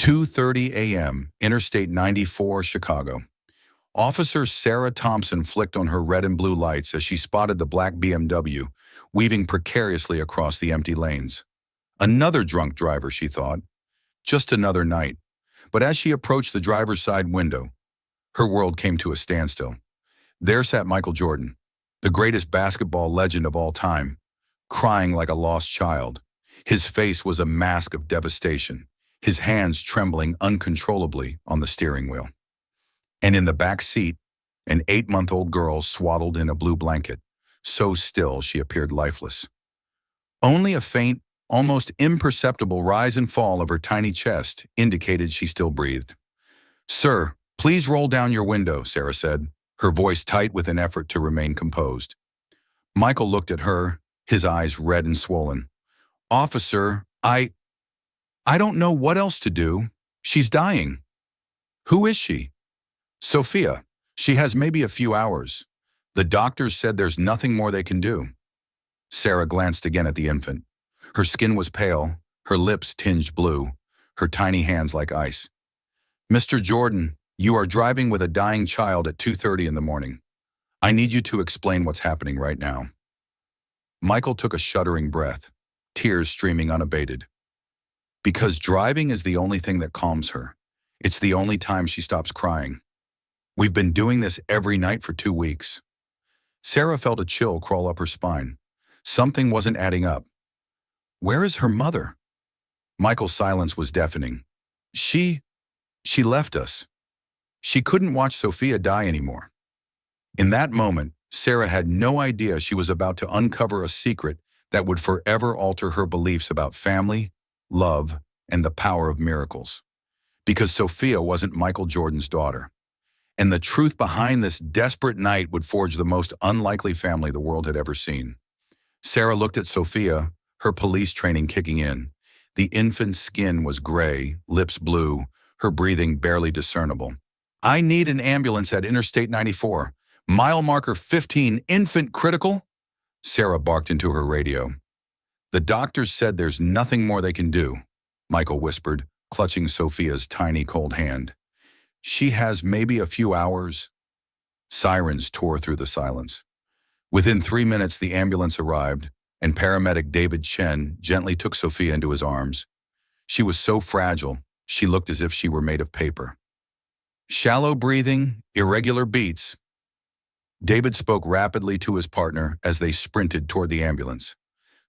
2:30 a.m., Interstate 94, Chicago. Officer Sarah Thompson flicked on her red and blue lights as she spotted the black BMW weaving precariously across the empty lanes. Another drunk driver, she thought. Just another night. But as she approached the driver's side window, her world came to a standstill. There sat Michael Jordan, the greatest basketball legend of all time, crying like a lost child. His face was a mask of devastation, his hands trembling uncontrollably on the steering wheel. And in the back seat, an 8-month-old girl swaddled in a blue blanket, so still she appeared lifeless. Only a faint, almost imperceptible rise and fall of her tiny chest indicated she still breathed. "Sir, please roll down your window," Sarah said, her voice tight with an effort to remain composed. Michael looked at her, his eyes red and swollen. "Officer, I don't know what else to do. She's dying." "Who is she?" "Sophia. She has maybe a few hours. The doctors said there's nothing more they can do." Sarah glanced again at the infant. Her skin was pale, her lips tinged blue, her tiny hands like ice. "Mr. Jordan, you are driving with a dying child at 2:30 in the morning. I need you to explain what's happening right now." Michael took a shuddering breath, tears streaming unabated. "Because driving is the only thing that calms her. It's the only time she stops crying. We've been doing this every night for 2 weeks." Sarah felt a chill crawl up her spine. Something wasn't adding up. "Where is her mother?" Michael's silence was deafening. She left us. She couldn't watch Sophia die anymore." In that moment, Sarah had no idea she was about to uncover a secret that would forever alter her beliefs about family, love, and the power of miracles. Because Sophia wasn't Michael Jordan's daughter. And the truth behind this desperate night would forge the most unlikely family the world had ever seen. Sarah looked at Sophia, her police training kicking in. The infant's skin was gray, lips blue, her breathing barely discernible. "I need an ambulance at Interstate 94. Mile marker 15, infant critical," Sarah barked into her radio. "The doctors said there's nothing more they can do," Michael whispered, clutching Sophia's tiny cold hand. "She has maybe a few hours." Sirens tore through the silence. Within 3 minutes, the ambulance arrived, and paramedic David Chen gently took Sophia into his arms. She was so fragile, she looked as if she were made of paper. "Shallow breathing, irregular beats." David spoke rapidly to his partner as they sprinted toward the ambulance.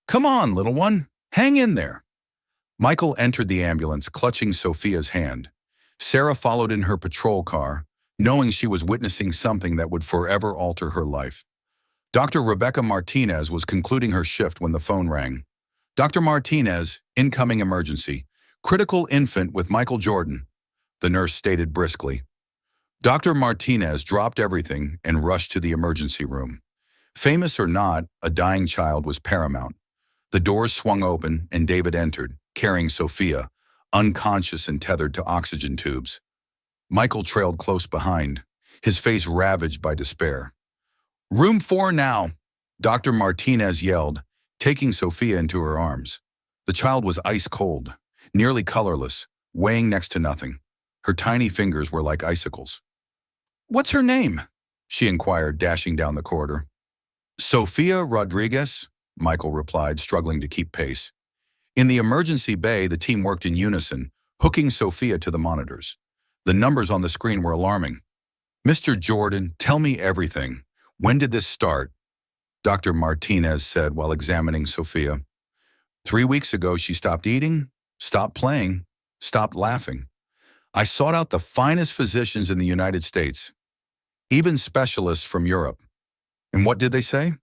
"Come on, little one, hang in there." Michael entered the ambulance, clutching Sophia's hand. Sarah followed in her patrol car, knowing she was witnessing something that would forever alter her life. Dr. Rebecca Martinez was concluding her shift when the phone rang. "Dr. Martinez, incoming emergency. Critical infant with Michael Jordan," the nurse stated briskly. Dr. Martinez dropped everything and rushed to the emergency room. Famous or not, a dying child was paramount. The doors swung open and David entered, carrying Sophia, unconscious and tethered to oxygen tubes. Michael trailed close behind, his face ravaged by despair. "Room 4 now," Dr. Martinez yelled, taking Sophia into her arms. The child was ice cold, nearly colorless, weighing next to nothing. Her tiny fingers were like icicles. "What's her name?" she inquired, dashing down the corridor. "Sophia Rodriguez," Michael replied, struggling to keep pace. In the emergency bay, the team worked in unison, hooking Sophia to the monitors. The numbers on the screen were alarming. "Mr. Jordan, tell me everything. When did this start?" Dr. Martinez said while examining Sophia. 3 weeks ago, she stopped eating, stopped playing, stopped laughing. I sought out the finest physicians in the United States, even specialists from Europe. And what did they say?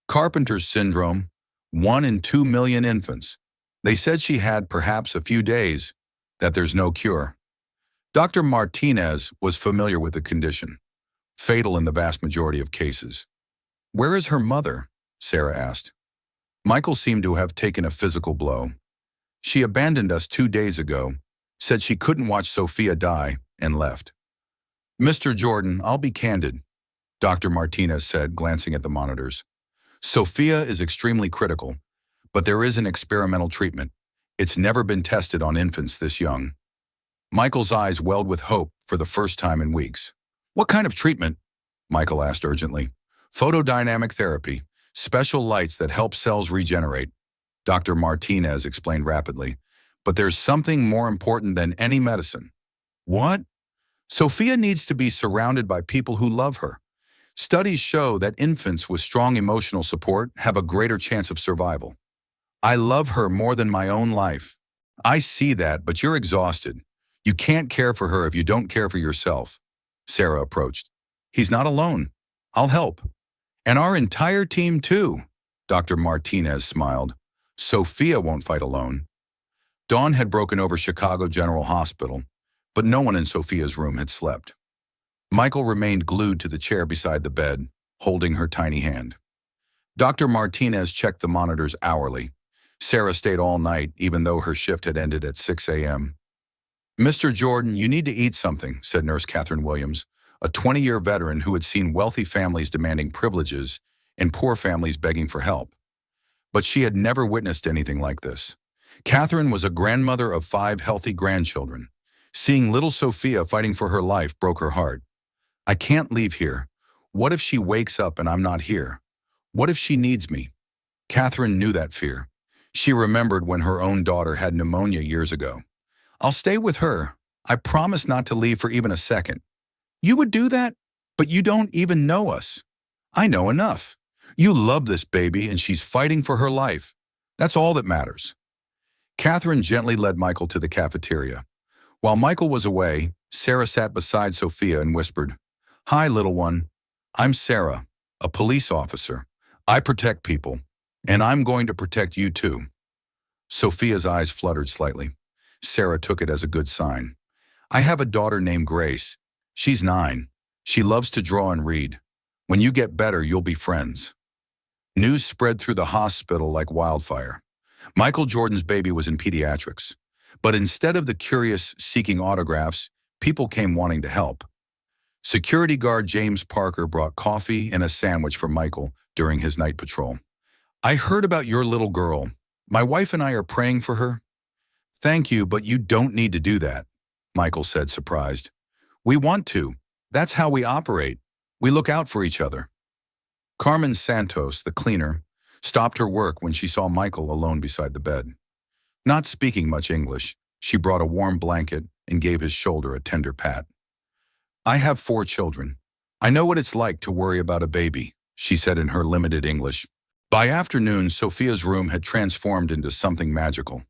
Carpenter's syndrome, 1 in 2 million infants. They said she had perhaps a few days, that there's no cure. Dr. Martinez was familiar with the condition, fatal in the vast majority of cases. "Where is her mother?" Sarah asked. Michael seemed to have taken a physical blow. "She abandoned us 2 days ago, said she couldn't watch Sophia die, and left." "Mr. Jordan, I'll be candid," Dr. Martinez said, glancing at the monitors. "Sophia is extremely critical, but there is an experimental treatment. It's never been tested on infants this young." Michael's eyes welled with hope for the first time in weeks. What kind of treatment? Michael asked urgently. Photodynamic therapy, special lights that help cells regenerate, Dr. Martinez explained rapidly. But there's something more important than any medicine. What? Sophia needs to be surrounded by people who love her. Studies show that infants with strong emotional support have a greater chance of survival. I love her more than my own life. I see that, but you're exhausted. You can't care for her if you don't care for yourself. Sarah approached. He's not alone. I'll help. And our entire team too, Dr. Martinez smiled. Sophia won't fight alone. Dawn had broken over Chicago General Hospital, but no one in Sophia's room had slept. Michael remained glued to the chair beside the bed, holding her tiny hand. Dr. Martinez checked the monitors hourly. Sarah stayed all night, even though her shift had ended at 6 a.m. Mr. Jordan, you need to eat something, said Nurse Catherine Williams, a 20-year veteran who had seen wealthy families demanding privileges and poor families begging for help. But she had never witnessed anything like this. Catherine was a grandmother of 5 healthy grandchildren. Seeing little Sophia fighting for her life broke her heart. I can't leave here. What if she wakes up and I'm not here? What if she needs me? Catherine knew that fear. She remembered when her own daughter had pneumonia years ago. I'll stay with her. I promise not to leave for even a second. You would do that? But you don't even know us. I know enough. You love this baby and she's fighting for her life. That's all that matters. Catherine gently led Michael to the cafeteria. While Michael was away, Sarah sat beside Sophia and whispered, Hi, little one. I'm Sarah, a police officer. I protect people, and I'm going to protect you too. Sophia's eyes fluttered slightly. Sarah took it as a good sign. I have a daughter named Grace. She's 9. She loves to draw and read. When you get better, you'll be friends. News spread through the hospital like wildfire. Michael Jordan's baby was in pediatrics. But instead of the curious seeking autographs, people came wanting to help. Security guard James Parker brought coffee and a sandwich for Michael during his night patrol. I heard about your little girl. My wife and I are praying for her. Thank you, but you don't need to do that, Michael said, surprised. We want to. That's how we operate. We look out for each other. Carmen Santos, the cleaner, stopped her work when she saw Michael alone beside the bed. Not speaking much English, she brought a warm blanket and gave his shoulder a tender pat. I have 4 children. I know what it's like to worry about a baby, she said in her limited English. By afternoon, Sophia's room had transformed into something magical.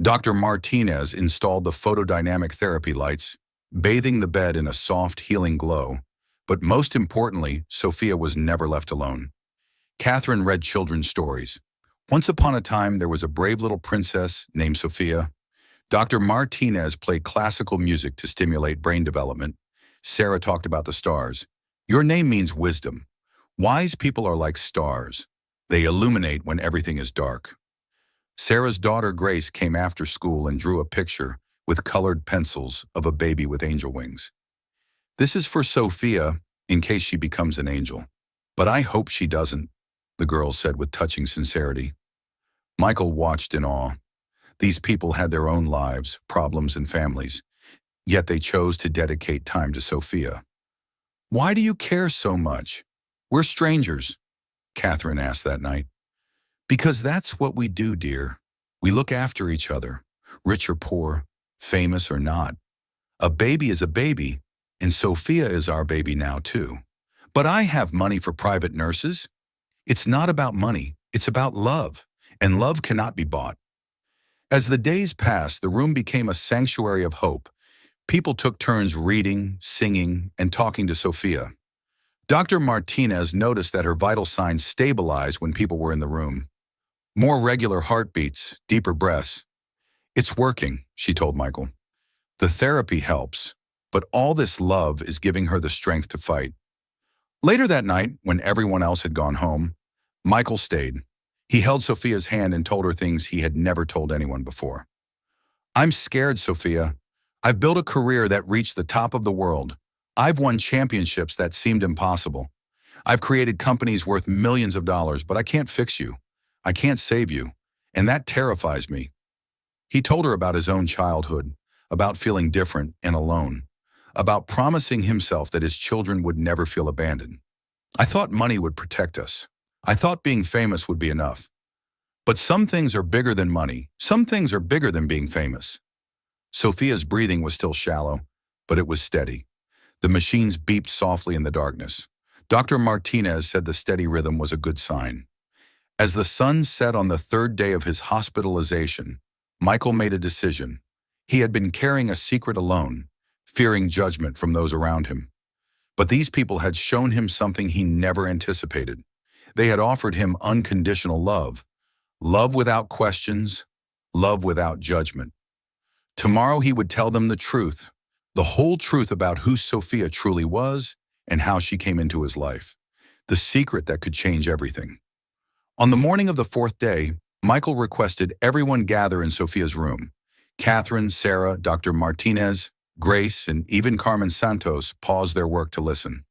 Dr. Martinez installed the photodynamic therapy lights, bathing the bed in a soft, healing glow. But most importantly, Sophia was never left alone. Catherine read children's stories. Once upon a time, there was a brave little princess named Sophia. Dr. Martinez played classical music to stimulate brain development. Sarah talked about the stars. Your name means wisdom. Wise people are like stars. They illuminate when everything is dark. Sarah's daughter Grace came after school and drew a picture with colored pencils of a baby with angel wings. This is for Sophia in case she becomes an angel. But I hope she doesn't, the girl said with touching sincerity. Michael watched in awe. These people had their own lives, problems, and families, yet they chose to dedicate time to Sophia. Why do you care so much? We're strangers, Catherine asked that night. Because that's what we do, dear. We look after each other, rich or poor, famous or not. A baby is a baby, and Sophia is our baby now too. But I have money for private nurses. It's not about money, it's about love, and love cannot be bought. As the days passed, the room became a sanctuary of hope. People took turns reading, singing, and talking to Sophia. Dr. Martinez noticed that her vital signs stabilized when people were in the room. More regular heartbeats, deeper breaths. It's working, she told Michael. The therapy helps, but all this love is giving her the strength to fight. Later that night, when everyone else had gone home, Michael stayed. He held Sophia's hand and told her things he had never told anyone before. I'm scared, Sophia. I've built a career that reached the top of the world. I've won championships that seemed impossible. I've created companies worth millions of dollars, but I can't fix you. I can't save you, and that terrifies me. He told her about his own childhood, about feeling different and alone, about promising himself that his children would never feel abandoned. I thought money would protect us. I thought being famous would be enough. But some things are bigger than money. Some things are bigger than being famous. Sophia's breathing was still shallow, but it was steady. The machines beeped softly in the darkness. Dr. Martinez said the steady rhythm was a good sign. As the sun set on the third day of his hospitalization, Michael made a decision. He had been carrying a secret alone, fearing judgment from those around him. But these people had shown him something he never anticipated. They had offered him unconditional love. Love without questions, love without judgment. Tomorrow he would tell them the truth, the whole truth about who Sophia truly was and how she came into his life. The secret that could change everything. On the morning of the fourth day, Michael requested everyone gather in Sophia's room. Catherine, Sarah, Dr. Martinez, Grace, and even Carmen Santos paused their work to listen.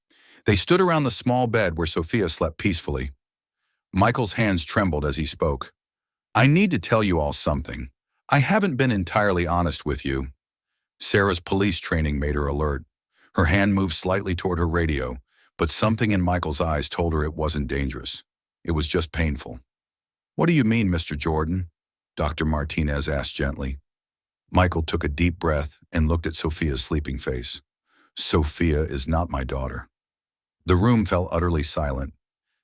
They stood around the small bed where Sophia slept peacefully. Michael's hands trembled as he spoke. I need to tell you all something. I haven't been entirely honest with you. Sarah's police training made her alert. Her hand moved slightly toward her radio, but something in Michael's eyes told her it wasn't dangerous. It was just painful. What do you mean, Mr. Jordan? Dr. Martinez asked gently. Michael took a deep breath and looked at Sophia's sleeping face. Sophia is not my daughter. The room fell utterly silent.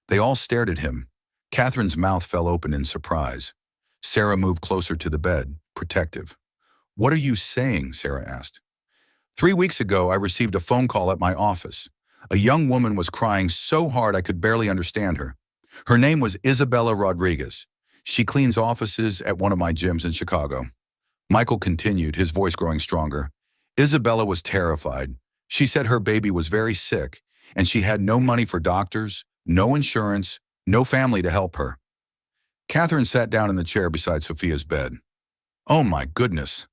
They all stared at him. Catherine's mouth fell open in surprise. Sarah moved closer to the bed, protective. What are you saying? Sarah asked. 3 weeks ago, I received a phone call at my office. A young woman was crying so hard I could barely understand her. Her name was Isabella Rodriguez. She cleans offices at one of my gyms in Chicago. Michael continued, his voice growing stronger. Isabella was terrified. She said her baby was very sick, and she had no money for doctors, no insurance, no family to help her. Catherine sat down in the chair beside Sophia's bed. Oh my goodness.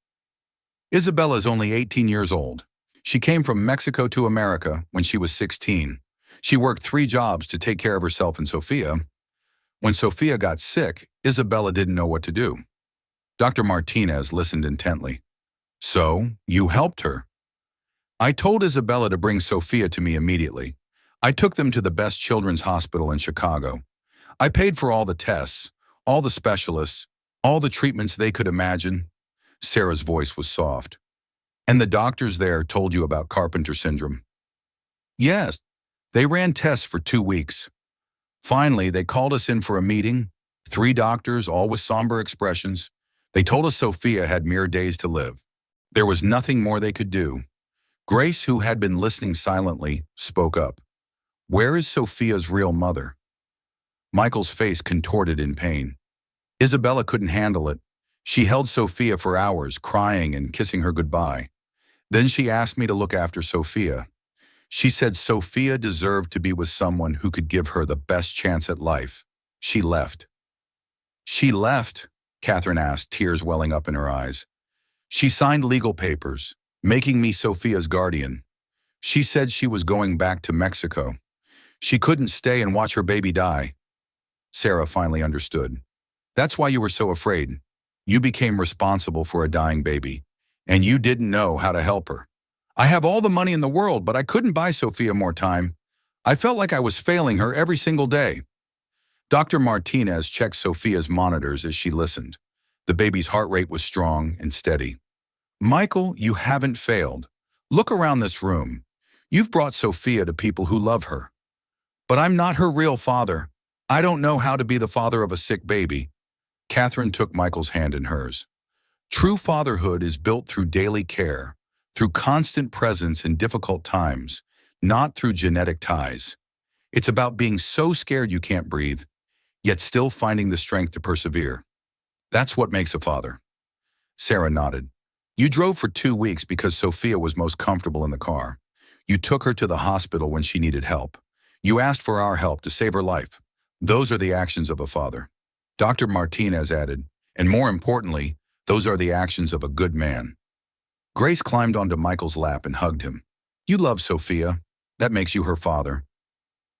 Isabella is only 18 years old. She came from Mexico to America when she was 16. She worked 3 jobs to take care of herself and Sophia. When Sophia got sick, Isabella didn't know what to do. Dr. Martinez listened intently. So, you helped her. I told Isabella to bring Sophia to me immediately. I took them to the best children's hospital in Chicago. I paid for all the tests, all the specialists, all the treatments they could imagine. Sarah's voice was soft. And the doctors there told you about Carpenter syndrome? Yes, they ran tests for 2 weeks. Finally, they called us in for a meeting. 3 doctors, all with somber expressions. They told us Sophia had mere days to live. There was nothing more they could do. Grace, who had been listening silently, spoke up. Where is Sophia's real mother? Michael's face contorted in pain. Isabella couldn't handle it. She held Sophia for hours, crying and kissing her goodbye. Then she asked me to look after Sophia. She said Sophia deserved to be with someone who could give her the best chance at life. She left. She left? Catherine asked, tears welling up in her eyes. She signed legal papers, making me Sophia's guardian. She said she was going back to Mexico. She couldn't stay and watch her baby die. Sarah finally understood. That's why you were so afraid. You became responsible for a dying baby, and you didn't know how to help her. I have all the money in the world, but I couldn't buy Sophia more time. I felt like I was failing her every single day. Dr. Martinez checked Sophia's monitors as she listened. The baby's heart rate was strong and steady. Michael, you haven't failed. Look around this room. You've brought Sophia to people who love her. But I'm not her real father. I don't know how to be the father of a sick baby. Catherine took Michael's hand in hers. True fatherhood is built through daily care, through constant presence in difficult times, not through genetic ties. It's about being so scared you can't breathe, yet still finding the strength to persevere. That's what makes a father. Sarah nodded. You drove for 2 weeks because Sophia was most comfortable in the car. You took her to the hospital when she needed help. You asked for our help to save her life. Those are the actions of a father. Dr. Martinez added, and more importantly, those are the actions of a good man. Grace climbed onto Michael's lap and hugged him. You love Sophia. That makes you her father.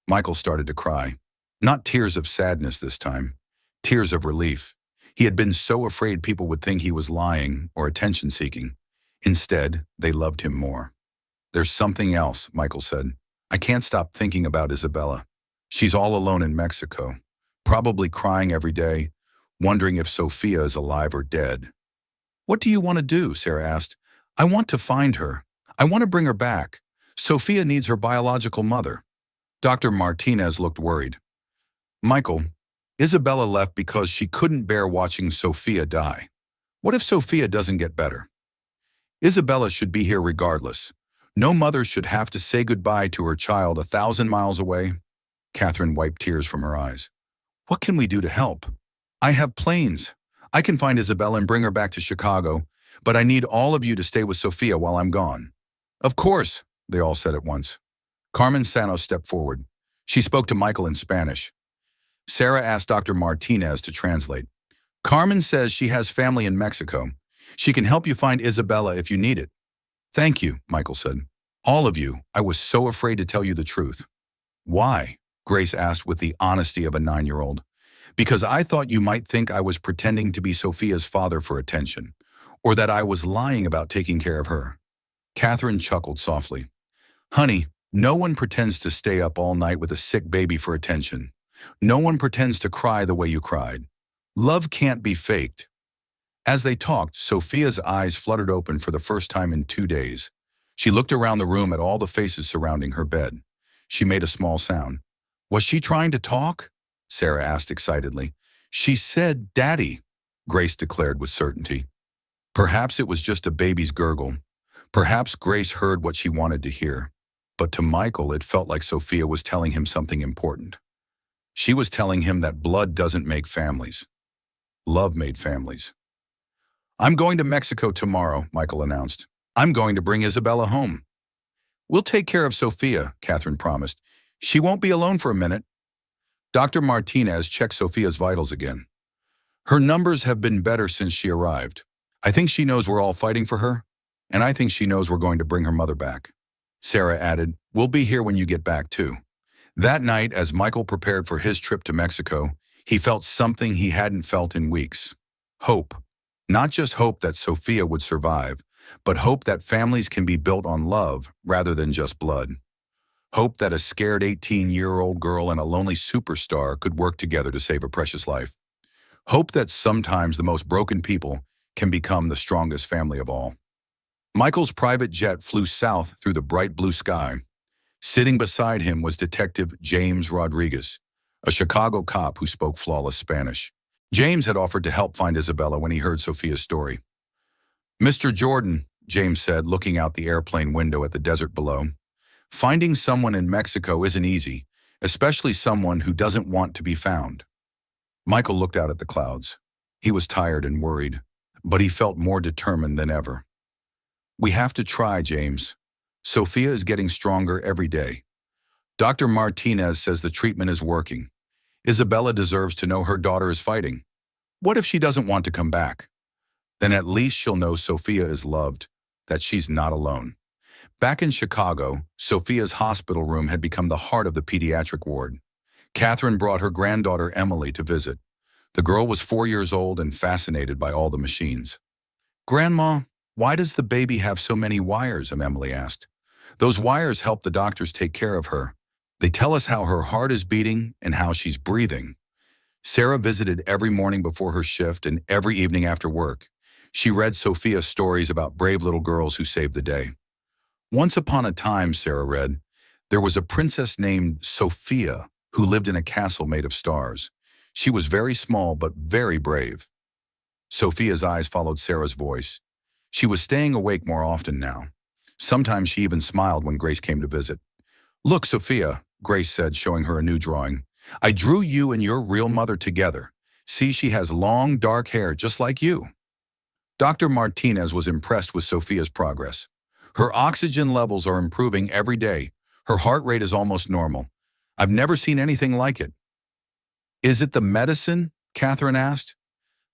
Michael started to cry. Not tears of sadness this time. Tears of relief. He had been so afraid people would think he was lying or attention-seeking. Instead, they loved him more. There's something else, Michael said. I can't stop thinking about Isabella. She's all alone in Mexico, probably crying every day, wondering if Sophia is alive or dead. What do you want to do? Sarah asked. I want to find her. I want to bring her back. Sophia needs her biological mother. Dr. Martinez looked worried. Michael, Isabella left because she couldn't bear watching Sophia die. What if Sophia doesn't get better? Isabella should be here regardless. No mother should have to say goodbye to her child 1,000 miles away. Catherine wiped tears from her eyes. What can we do to help? I have planes. I can find Isabella and bring her back to Chicago, but I need all of you to stay with Sophia while I'm gone. Of course, they all said at once. Carmen Sanos stepped forward. She spoke to Michael in Spanish. Sarah asked Dr. Martinez to translate. Carmen says she has family in Mexico. She can help you find Isabella if you need it. Thank you, Michael said. All of you, I was so afraid to tell you the truth. Why? Grace asked with the honesty of a 9-year-old. Because I thought you might think I was pretending to be Sophia's father for attention, or that I was lying about taking care of her. Catherine chuckled softly. Honey, no one pretends to stay up all night with a sick baby for attention. No one pretends to cry the way you cried. Love can't be faked. As they talked, Sophia's eyes fluttered open for the first time in 2 days. She looked around the room at all the faces surrounding her bed. She made a small sound. Was she trying to talk? Sarah asked excitedly. She said, Daddy, Grace declared with certainty. Perhaps it was just a baby's gurgle. Perhaps Grace heard what she wanted to hear. But to Michael, it felt like Sophia was telling him something important. She was telling him that blood doesn't make families. Love made families. I'm going to Mexico tomorrow, Michael announced. I'm going to bring Isabella home. We'll take care of Sophia, Catherine promised. She won't be alone for a minute. Dr. Martinez checked Sophia's vitals again. Her numbers have been better since she arrived. I think she knows we're all fighting for her, and I think she knows we're going to bring her mother back. Sarah added, we'll be here when you get back too. That night, as Michael prepared for his trip to Mexico, he felt something he hadn't felt in weeks. Hope. Not just hope that Sophia would survive, but hope that families can be built on love rather than just blood. Hope that a scared 18-year-old girl and a lonely superstar could work together to save a precious life. Hope that sometimes the most broken people can become the strongest family of all. Michael's private jet flew south through the bright blue sky. Sitting beside him was Detective James Rodriguez, a Chicago cop who spoke flawless Spanish. James had offered to help find Isabella when he heard Sophia's story. Mr. Jordan, James said, looking out the airplane window at the desert below, finding someone in Mexico isn't easy, especially someone who doesn't want to be found. Michael looked out at the clouds. He was tired and worried, but he felt more determined than ever. We have to try, James. Sophia is getting stronger every day. Dr. Martinez says the treatment is working. Isabella deserves to know her daughter is fighting. What if she doesn't want to come back? Then at least she'll know Sophia is loved, that she's not alone. Back in Chicago, Sophia's hospital room had become the heart of the pediatric ward. Catherine brought her granddaughter Emily to visit. The girl was 4 years old and fascinated by all the machines. Grandma, why does the baby have so many wires? Emily asked. Those wires help the doctors take care of her. They tell us how her heart is beating and how she's breathing. Sarah visited every morning before her shift and every evening after work. She read Sophia stories about brave little girls who saved the day. Once upon a time, Sarah read, there was a princess named Sophia who lived in a castle made of stars. She was very small but very brave. Sophia's eyes followed Sarah's voice. She was staying awake more often now. Sometimes she even smiled when Grace came to visit. Look, Sophia, Grace said, showing her a new drawing. I drew you and your real mother together. See, she has long, dark hair just like you. Dr. Martinez was impressed with Sophia's progress. Her oxygen levels are improving every day. Her heart rate is almost normal. I've never seen anything like it. Is it the medicine? Catherine asked.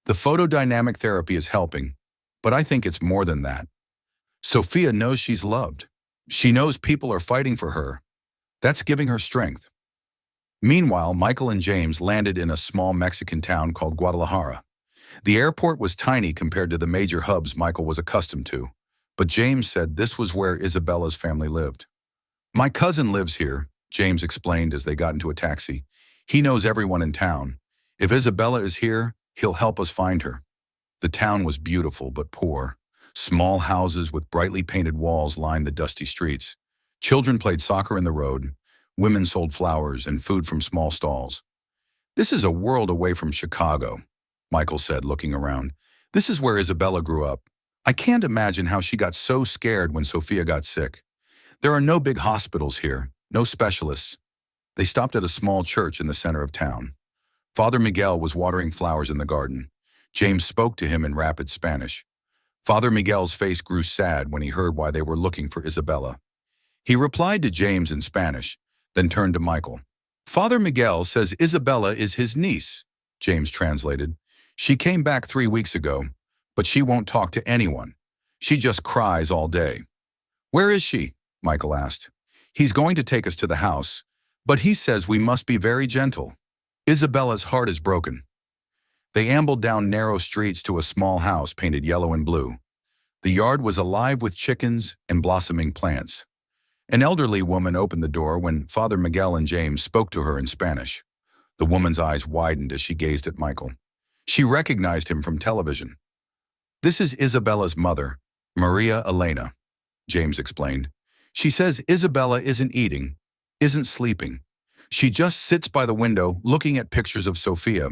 The photodynamic therapy is helping, but I think it's more than that. Sophia knows she's loved. She knows people are fighting for her. That's giving her strength. Meanwhile, Michael and James landed in a small Mexican town called Guadalajara. The airport was tiny compared to the major hubs Michael was accustomed to, But James said this was where Isabella's family lived. My cousin lives here, James explained as they got into a taxi. He knows everyone in town. If Isabella is here, he'll help us find her. The town was beautiful but poor. Small houses with brightly painted walls lined the dusty streets. Children played soccer in the road. Women sold flowers and food from small stalls. This is a world away from Chicago, Michael said, looking around. This is where Isabella grew up. I can't imagine how she got so scared when Sophia got sick. There are no big hospitals here, no specialists. They stopped at a small church in the center of town. Father Miguel was watering flowers in the garden. James spoke to him in rapid Spanish. Father Miguel's face grew sad when he heard why they were looking for Isabella. He replied to James in Spanish, then turned to Michael. Father Miguel says Isabella is his niece, James translated. She came back 3 weeks ago, but she won't talk to anyone. She just cries all day. Where is she? Michael asked. He's going to take us to the house, but he says we must be very gentle. Isabella's heart is broken. They ambled down narrow streets to a small house painted yellow and blue. The yard was alive with chickens and blossoming plants. An elderly woman opened the door when Father Miguel and James spoke to her in Spanish. The woman's eyes widened as she gazed at Michael. She recognized him from television. This is Isabella's mother, Maria Elena, James explained. She says Isabella isn't eating, isn't sleeping. She just sits by the window looking at pictures of Sophia.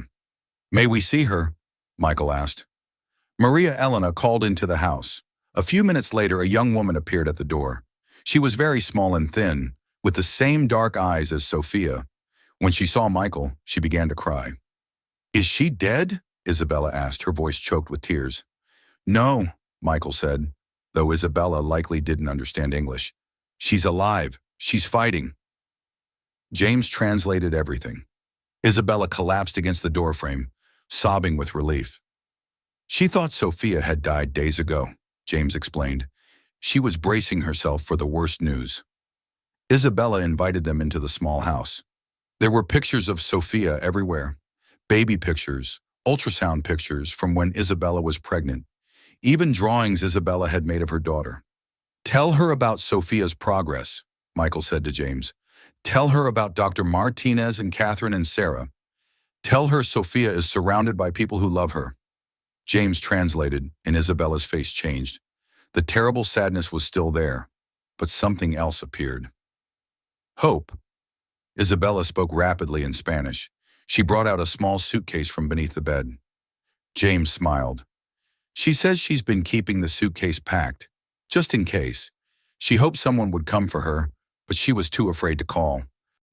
May we see her? Michael asked. Maria Elena called into the house. A few minutes later, a young woman appeared at the door. She was very small and thin, with the same dark eyes as Sophia. When she saw Michael, she began to cry. Is she dead? Isabella asked, her voice choked with tears. No, Michael said, though Isabella likely didn't understand English. She's alive. She's fighting. James translated everything. Isabella collapsed against the doorframe, sobbing with relief. She thought Sophia had died days ago, James explained. She was bracing herself for the worst news. Isabella invited them into the small house. There were pictures of Sophia everywhere. Baby pictures, ultrasound pictures from when Isabella was pregnant. Even drawings Isabella had made of her daughter. Tell her about Sophia's progress, Michael said to James. Tell her about Dr. Martinez and Catherine and Sarah. Tell her Sophia is surrounded by people who love her. James translated, and Isabella's face changed. The terrible sadness was still there, but something else appeared. Hope. Isabella spoke rapidly in Spanish. She brought out a small suitcase from beneath the bed. James smiled. She says she's been keeping the suitcase packed, just in case. She hoped someone would come for her, but she was too afraid to call.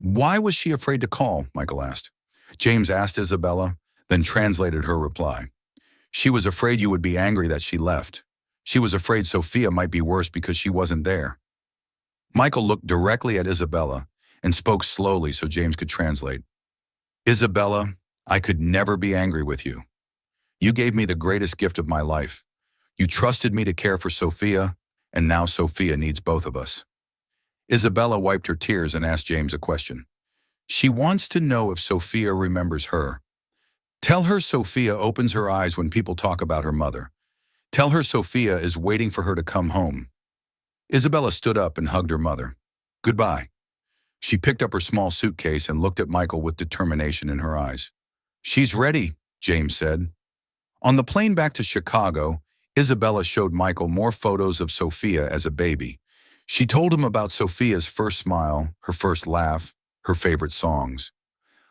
Why was she afraid to call? Michael asked. James asked Isabella, then translated her reply. She was afraid you would be angry that she left. She was afraid Sophia might be worse because she wasn't there. Michael looked directly at Isabella and spoke slowly so James could translate. Isabella, I could never be angry with you. You gave me the greatest gift of my life. You trusted me to care for Sophia, and now Sophia needs both of us. Isabella wiped her tears and asked James a question. She wants to know if Sophia remembers her. Tell her Sophia opens her eyes when people talk about her mother. Tell her Sophia is waiting for her to come home. Isabella stood up and hugged her mother. Goodbye. She picked up her small suitcase and looked at Michael with determination in her eyes. She's ready, James said. On the plane back to Chicago, Isabella showed Michael more photos of Sophia as a baby. She told him about Sophia's first smile, her first laugh, her favorite songs.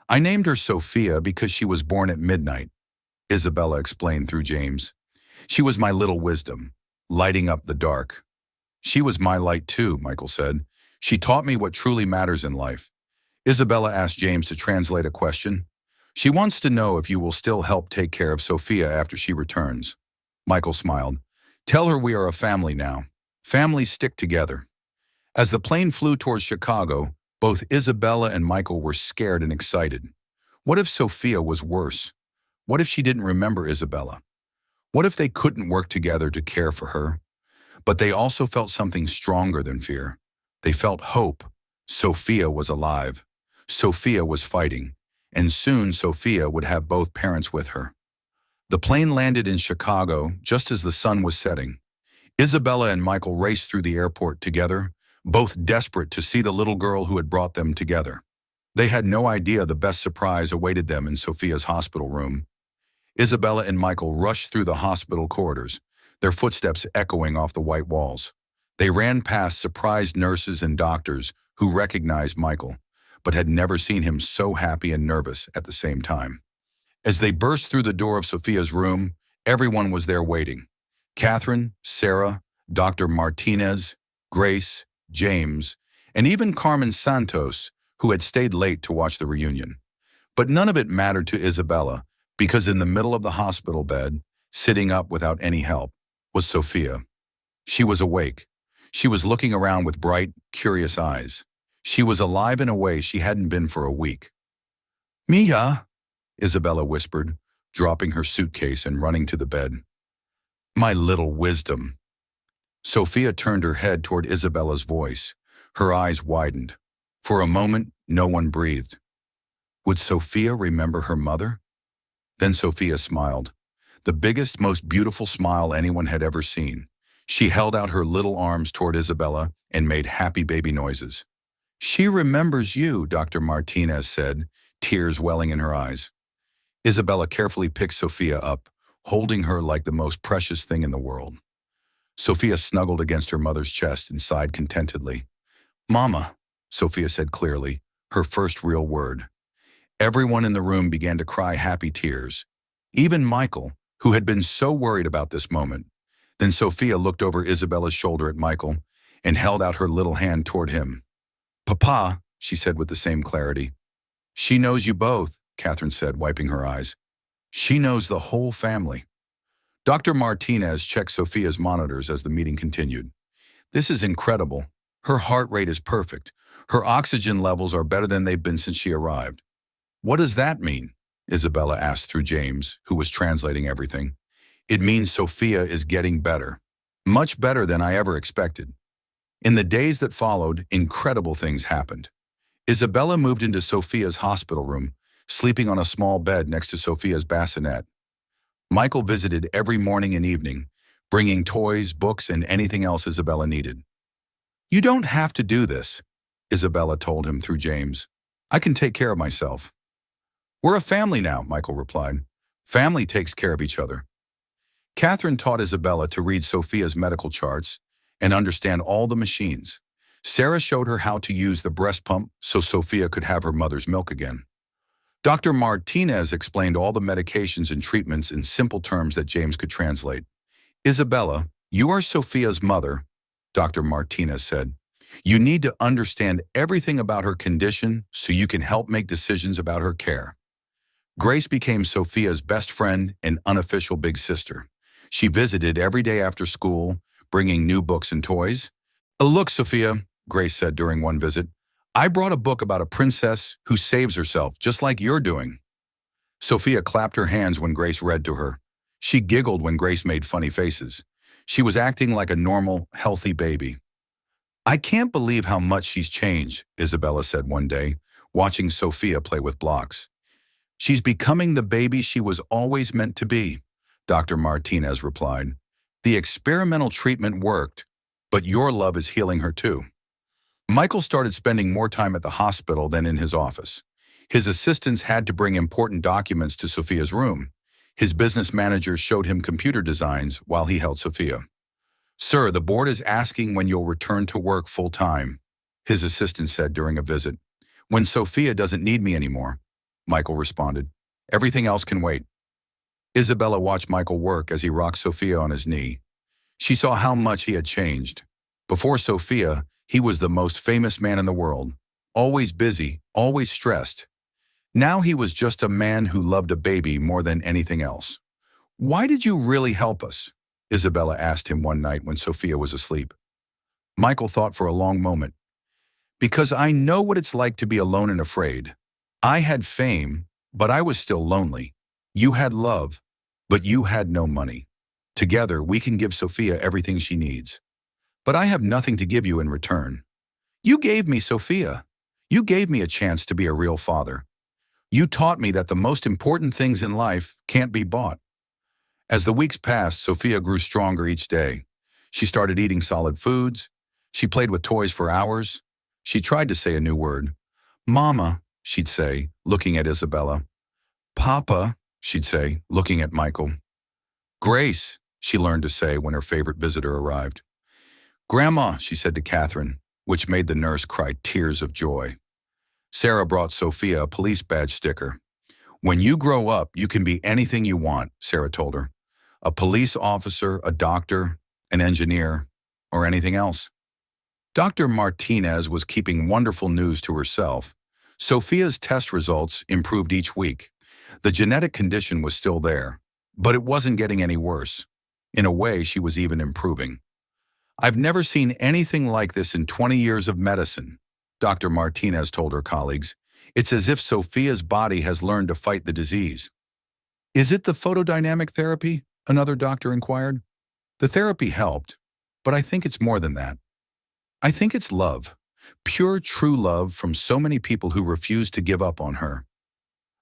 I named her Sophia because she was born at midnight, Isabella explained through James. She was my little wisdom, lighting up the dark. She was my light too, Michael said. She taught me what truly matters in life. Isabella asked James to translate a question. She wants to know if you will still help take care of Sophia after she returns. Michael smiled. Tell her we are a family now. Families stick together. As the plane flew towards Chicago, both Isabella and Michael were scared and excited. What if Sophia was worse? What if she didn't remember Isabella? What if they couldn't work together to care for her? But they also felt something stronger than fear. They felt hope. Sophia was alive. Sophia was fighting. And soon Sophia would have both parents with her. The plane landed in Chicago just as the sun was setting. Isabella and Michael raced through the airport together, both desperate to see the little girl who had brought them together. They had no idea the best surprise awaited them in Sophia's hospital room. Isabella and Michael rushed through the hospital corridors, their footsteps echoing off the white walls. They ran past surprised nurses and doctors who recognized Michael, but had never seen him so happy and nervous at the same time. As they burst through the door of Sophia's room, everyone was there waiting. Catherine, Sarah, Dr. Martinez, Grace, James, and even Carmen Santos, who had stayed late to watch the reunion. But none of it mattered to Isabella, because in the middle of the hospital bed, sitting up without any help, was Sophia. She was awake. She was looking around with bright, curious eyes. She was alive in a way she hadn't been for a week. "Mia," Isabella whispered, dropping her suitcase and running to the bed. "My little wisdom." Sophia turned her head toward Isabella's voice. Her eyes widened. For a moment, no one breathed. Would Sophia remember her mother? Then Sophia smiled. The biggest, most beautiful smile anyone had ever seen. She held out her little arms toward Isabella and made happy baby noises. "She remembers you," Dr. Martinez said, tears welling in her eyes. Isabella carefully picked Sophia up, holding her like the most precious thing in the world. Sophia snuggled against her mother's chest and sighed contentedly. "Mama," Sophia said clearly, her first real word. Everyone in the room began to cry happy tears. Even Michael, who had been so worried about this moment. Then Sophia looked over Isabella's shoulder at Michael and held out her little hand toward him. "Papa," she said with the same clarity. "She knows you both," Catherine said, wiping her eyes. "She knows the whole family." Dr. Martinez checked Sophia's monitors as the meeting continued. "This is incredible. Her heart rate is perfect. Her oxygen levels are better than they've been since she arrived." "What does that mean?" Isabella asked through James, who was translating everything. "It means Sophia is getting better. Much better than I ever expected." In the days that followed, incredible things happened. Isabella moved into Sophia's hospital room, sleeping on a small bed next to Sophia's bassinet. Michael visited every morning and evening, bringing toys, books, and anything else Isabella needed. "You don't have to do this," Isabella told him through James. "I can take care of myself." "We're a family now," Michael replied. "Family takes care of each other." Catherine taught Isabella to read Sophia's medical charts and understand all the machines. Sarah showed her how to use the breast pump so Sophia could have her mother's milk again. Dr. Martinez explained all the medications and treatments in simple terms that James could translate. "Isabella, you are Sophia's mother," Dr. Martinez said. "You need to understand everything about her condition so you can help make decisions about her care." Grace became Sophia's best friend and unofficial big sister. She visited every day after school, bringing new books and toys. "Look, Sophia," Grace said during one visit, "I brought a book about a princess who saves herself, just like you're doing." Sophia clapped her hands when Grace read to her. She giggled when Grace made funny faces. She was acting like a normal, healthy baby. "I can't believe how much she's changed," Isabella said one day, watching Sophia play with blocks. "She's becoming the baby she was always meant to be," Dr. Martinez replied. "The experimental treatment worked, but your love is healing her too." Michael started spending more time at the hospital than in his office. His assistants had to bring important documents to Sophia's room. His business manager showed him computer designs while he held Sophia. "Sir, the board is asking when you'll return to work full-time," his assistant said during a visit. "When Sophia doesn't need me anymore," Michael responded. "Everything else can wait." Isabella watched Michael work as he rocked Sophia on his knee. She saw how much he had changed. Before Sophia, he was the most famous man in the world, always busy, always stressed. Now he was just a man who loved a baby more than anything else. "Why did you really help us?" Isabella asked him one night when Sophia was asleep. Michael thought for a long moment. "Because I know what it's like to be alone and afraid. I had fame, but I was still lonely. You had love, but you had no money. Together, we can give Sophia everything she needs. But I have nothing to give you in return. You gave me Sophia. You gave me a chance to be a real father. You taught me that the most important things in life can't be bought." As the weeks passed, Sophia grew stronger each day. She started eating solid foods. She played with toys for hours. She tried to say a new word. Mama, she'd say, looking at Isabella. Papa, she'd say, looking at Michael. Grace, she learned to say when her favorite visitor arrived. Grandma, she said to Catherine, which made the nurse cry tears of joy. Sarah brought Sophia a police badge sticker. When you grow up, you can be anything you want, Sarah told her. A police officer, a doctor, an engineer, or anything else. Dr. Martinez was keeping wonderful news to herself. Sophia's test results improved each week. The genetic condition was still there, but it wasn't getting any worse. In a way, she was even improving. I've never seen anything like this in 20 years of medicine, Dr. Martinez told her colleagues. It's as if Sophia's body has learned to fight the disease. Is it the photodynamic therapy? Another doctor inquired. The therapy helped, but I think it's more than that. I think it's love, pure, true love from so many people who refused to give up on her.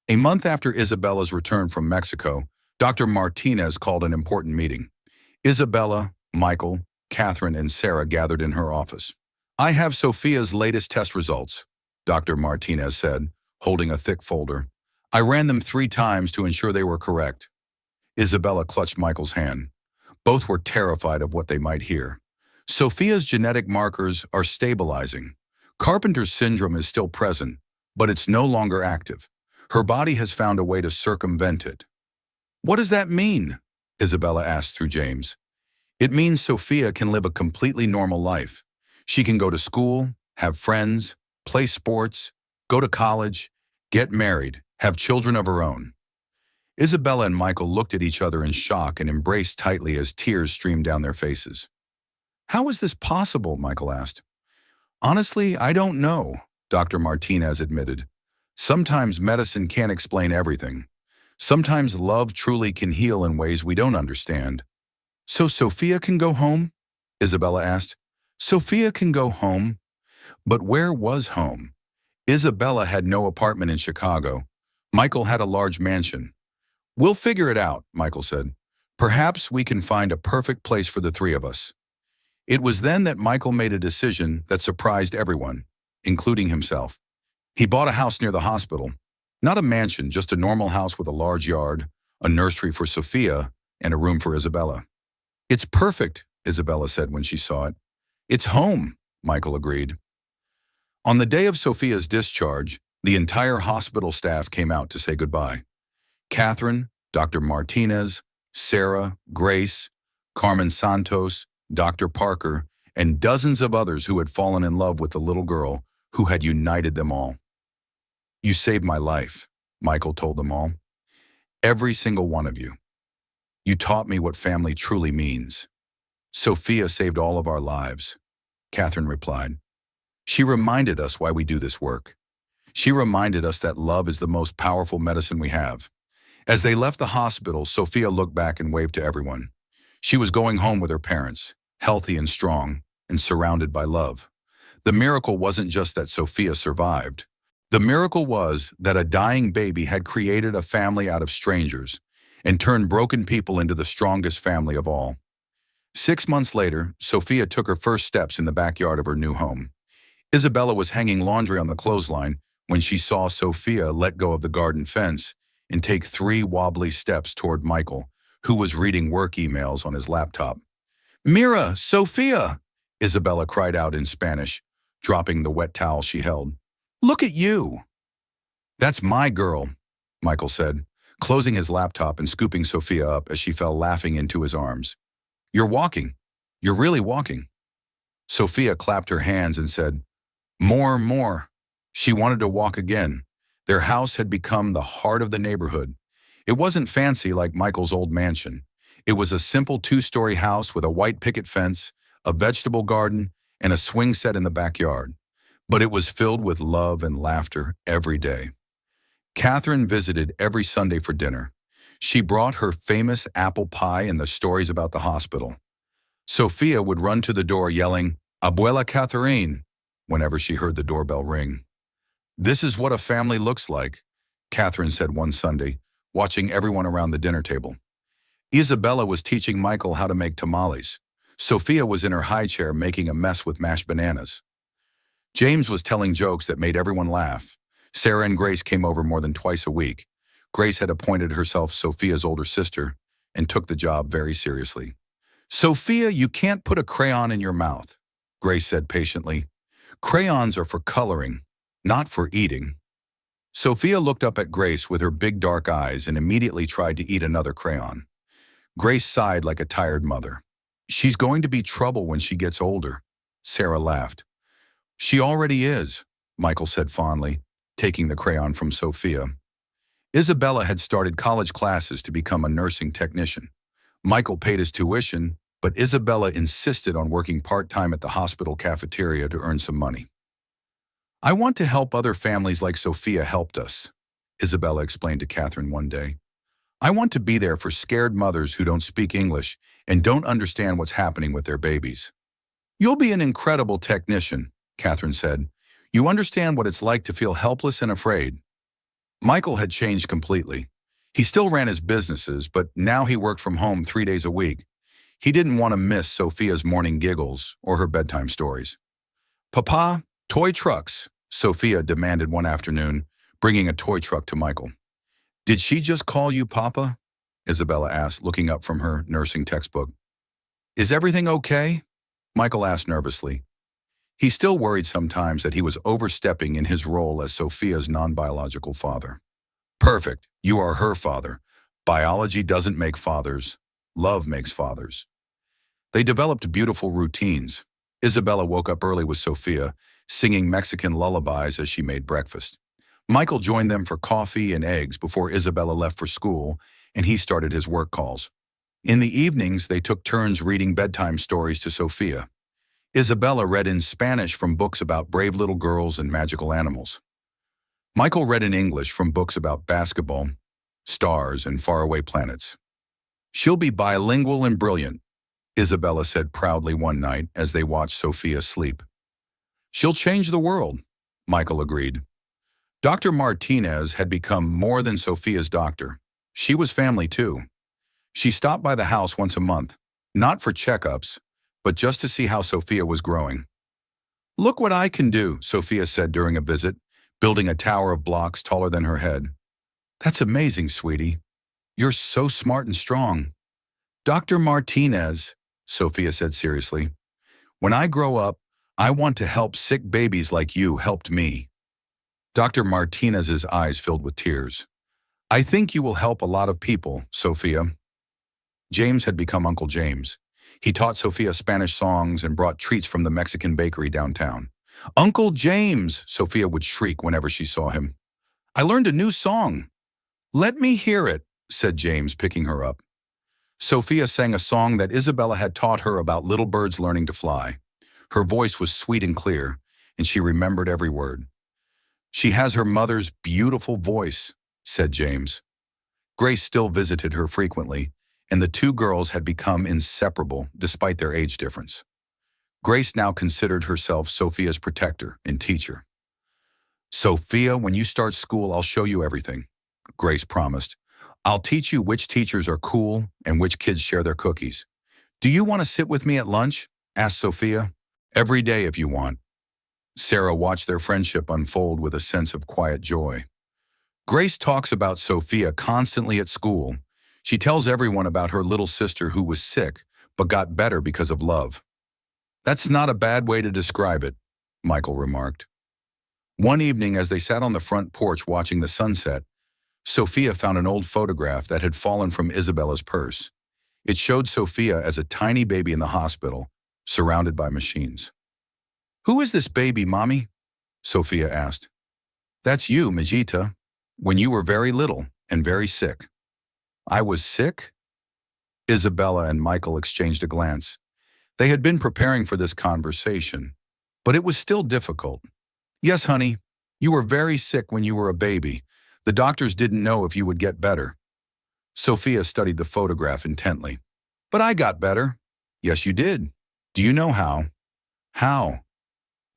A month after Isabella's return from Mexico, Dr. Martinez called an important meeting. Isabella, Michael, Catherine, and Sarah gathered in her office. I have Sophia's latest test results, Dr. Martinez said, holding a thick folder. I ran them 3 times to ensure they were correct. Isabella clutched Michael's hand. Both were terrified of what they might hear. Sophia's genetic markers are stabilizing. Carpenter's syndrome is still present, but it's no longer active. Her body has found a way to circumvent it. What does that mean? Isabella asked through James. It means Sophia can live a completely normal life. She can go to school, have friends, play sports, go to college, get married, have children of her own. Isabella and Michael looked at each other in shock and embraced tightly as tears streamed down their faces. How is this possible? Michael asked. Honestly, I don't know, Dr. Martinez admitted. Sometimes medicine can't explain everything. Sometimes love truly can heal in ways we don't understand. So Sophia can go home? Isabella asked. Sophia can go home? But where was home? Isabella had no apartment in Chicago. Michael had a large mansion. We'll figure it out, Michael said. Perhaps we can find a perfect place for the 3 of us. It was then that Michael made a decision that surprised everyone, including himself. He bought a house near the hospital. Not a mansion, just a normal house with a large yard, a nursery for Sophia, and a room for Isabella. It's perfect, Isabella said when she saw it. It's home, Michael agreed. On the day of Sophia's discharge, the entire hospital staff came out to say goodbye. Catherine, Dr. Martinez, Sarah, Grace, Carmen Santos, Dr. Parker, and dozens of others who had fallen in love with the little girl who had united them all. You saved my life, Michael told them all. Every single one of you. You taught me what family truly means. Sophia saved all of our lives, Catherine replied. She reminded us why we do this work. She reminded us that love is the most powerful medicine we have. As they left the hospital, Sophia looked back and waved to everyone. She was going home with her parents, healthy and strong, and surrounded by love. The miracle wasn't just that Sophia survived. The miracle was that a dying baby had created a family out of strangers and turned broken people into the strongest family of all. 6 months later, Sophia took her first steps in the backyard of her new home. Isabella was hanging laundry on the clothesline when she saw Sophia let go of the garden fence and take 3 wobbly steps toward Michael, who was reading work emails on his laptop. Mira, Sophia, Isabella cried out in Spanish, dropping the wet towel she held. Look at you. That's my girl, Michael said, closing his laptop and scooping Sophia up as she fell laughing into his arms. You're walking. You're really walking. Sophia clapped her hands and said, More, more. She wanted to walk again. Their house had become the heart of the neighborhood. It wasn't fancy like Michael's old mansion. It was a simple 2-story house with a white picket fence, a vegetable garden, and a swing set in the backyard. But it was filled with love and laughter every day. Catherine visited every Sunday for dinner. She brought her famous apple pie and the stories about the hospital. Sophia would run to the door yelling, Abuela Catherine, whenever she heard the doorbell ring. This is what a family looks like, Catherine said one Sunday, watching everyone around the dinner table. Isabella was teaching Michael how to make tamales. Sophia was in her high chair making a mess with mashed bananas. James was telling jokes that made everyone laugh. Sarah and Grace came over more than twice a week. Grace had appointed herself Sophia's older sister and took the job very seriously. "Sophia, you can't put a crayon in your mouth," Grace said patiently. "Crayons are for coloring, not for eating." Sophia looked up at Grace with her big dark eyes and immediately tried to eat another crayon. Grace sighed like a tired mother. "She's going to be trouble when she gets older," Sarah laughed. "She already is," Michael said fondly, taking the crayon from Sophia. Isabella had started college classes to become a nursing technician. Michael paid his tuition, but Isabella insisted on working part-time at the hospital cafeteria to earn some money. "I want to help other families like Sophia helped us," Isabella explained to Catherine one day. "I want to be there for scared mothers who don't speak English and don't understand what's happening with their babies." "You'll be an incredible technician," Catherine said. "You understand what it's like to feel helpless and afraid." Michael had changed completely. He still ran his businesses, but now he worked from home 3 days a week. He didn't want to miss Sophia's morning giggles or her bedtime stories. "Papa, toy trucks," Sophia demanded one afternoon, bringing a toy truck to Michael. "Did she just call you Papa?" Isabella asked, looking up from her nursing textbook. "Is everything okay?" Michael asked nervously. He still worried sometimes that he was overstepping in his role as Sophia's non-biological father. "Perfect. You are her father. Biology doesn't make fathers. Love makes fathers." They developed beautiful routines. Isabella woke up early with Sophia, singing Mexican lullabies as she made breakfast. Michael joined them for coffee and eggs before Isabella left for school, and he started his work calls. In the evenings, they took turns reading bedtime stories to Sophia. Isabella read in Spanish from books about brave little girls and magical animals. Michael read in English from books about basketball, stars, and faraway planets. "She'll be bilingual and brilliant," Isabella said proudly one night as they watched Sophia sleep. "She'll change the world," Michael agreed. Dr. Martinez had become more than Sophia's doctor. She was family too. She stopped by the house once a month, not for checkups, but just to see how Sophia was growing. "Look what I can do," Sophia said during a visit, building a tower of blocks taller than her head. "That's amazing, sweetie. You're so smart and strong." "Dr. Martinez," Sophia said seriously, "when I grow up, I want to help sick babies like you helped me." Dr. Martinez's eyes filled with tears. "I think you will help a lot of people, Sophia." James had become Uncle James. He taught Sophia Spanish songs and brought treats from the Mexican bakery downtown. "Uncle James," Sophia would shriek whenever she saw him. "I learned a new song." "Let me hear it," said James, picking her up. Sophia sang a song that Isabella had taught her about little birds learning to fly. Her voice was sweet and clear, and she remembered every word. "She has her mother's beautiful voice," said James. Grace still visited her frequently, and the two girls had become inseparable despite their age difference. Grace now considered herself Sophia's protector and teacher. "Sophia, when you start school, I'll show you everything," Grace promised. "I'll teach you which teachers are cool and which kids share their cookies." "Do you want to sit with me at lunch?" asked Sophia. "Every day if you want." Sarah watched their friendship unfold with a sense of quiet joy. Grace talks about Sophia constantly at school. She tells everyone about her little sister who was sick, but got better because of love. "That's not a bad way to describe it," Michael remarked. One evening, as they sat on the front porch watching the sunset, Sophia found an old photograph that had fallen from Isabella's purse. It showed Sophia as a tiny baby in the hospital, surrounded by machines. "Who is this baby, Mommy?" Sophia asked. "That's you, Majita, when you were very little and very sick." "I was sick?" Isabella and Michael exchanged a glance. They had been preparing for this conversation, but it was still difficult. "Yes, honey, you were very sick when you were a baby. The doctors didn't know if you would get better." Sophia studied the photograph intently. "But I got better." "Yes, you did. Do you know how?" "How?"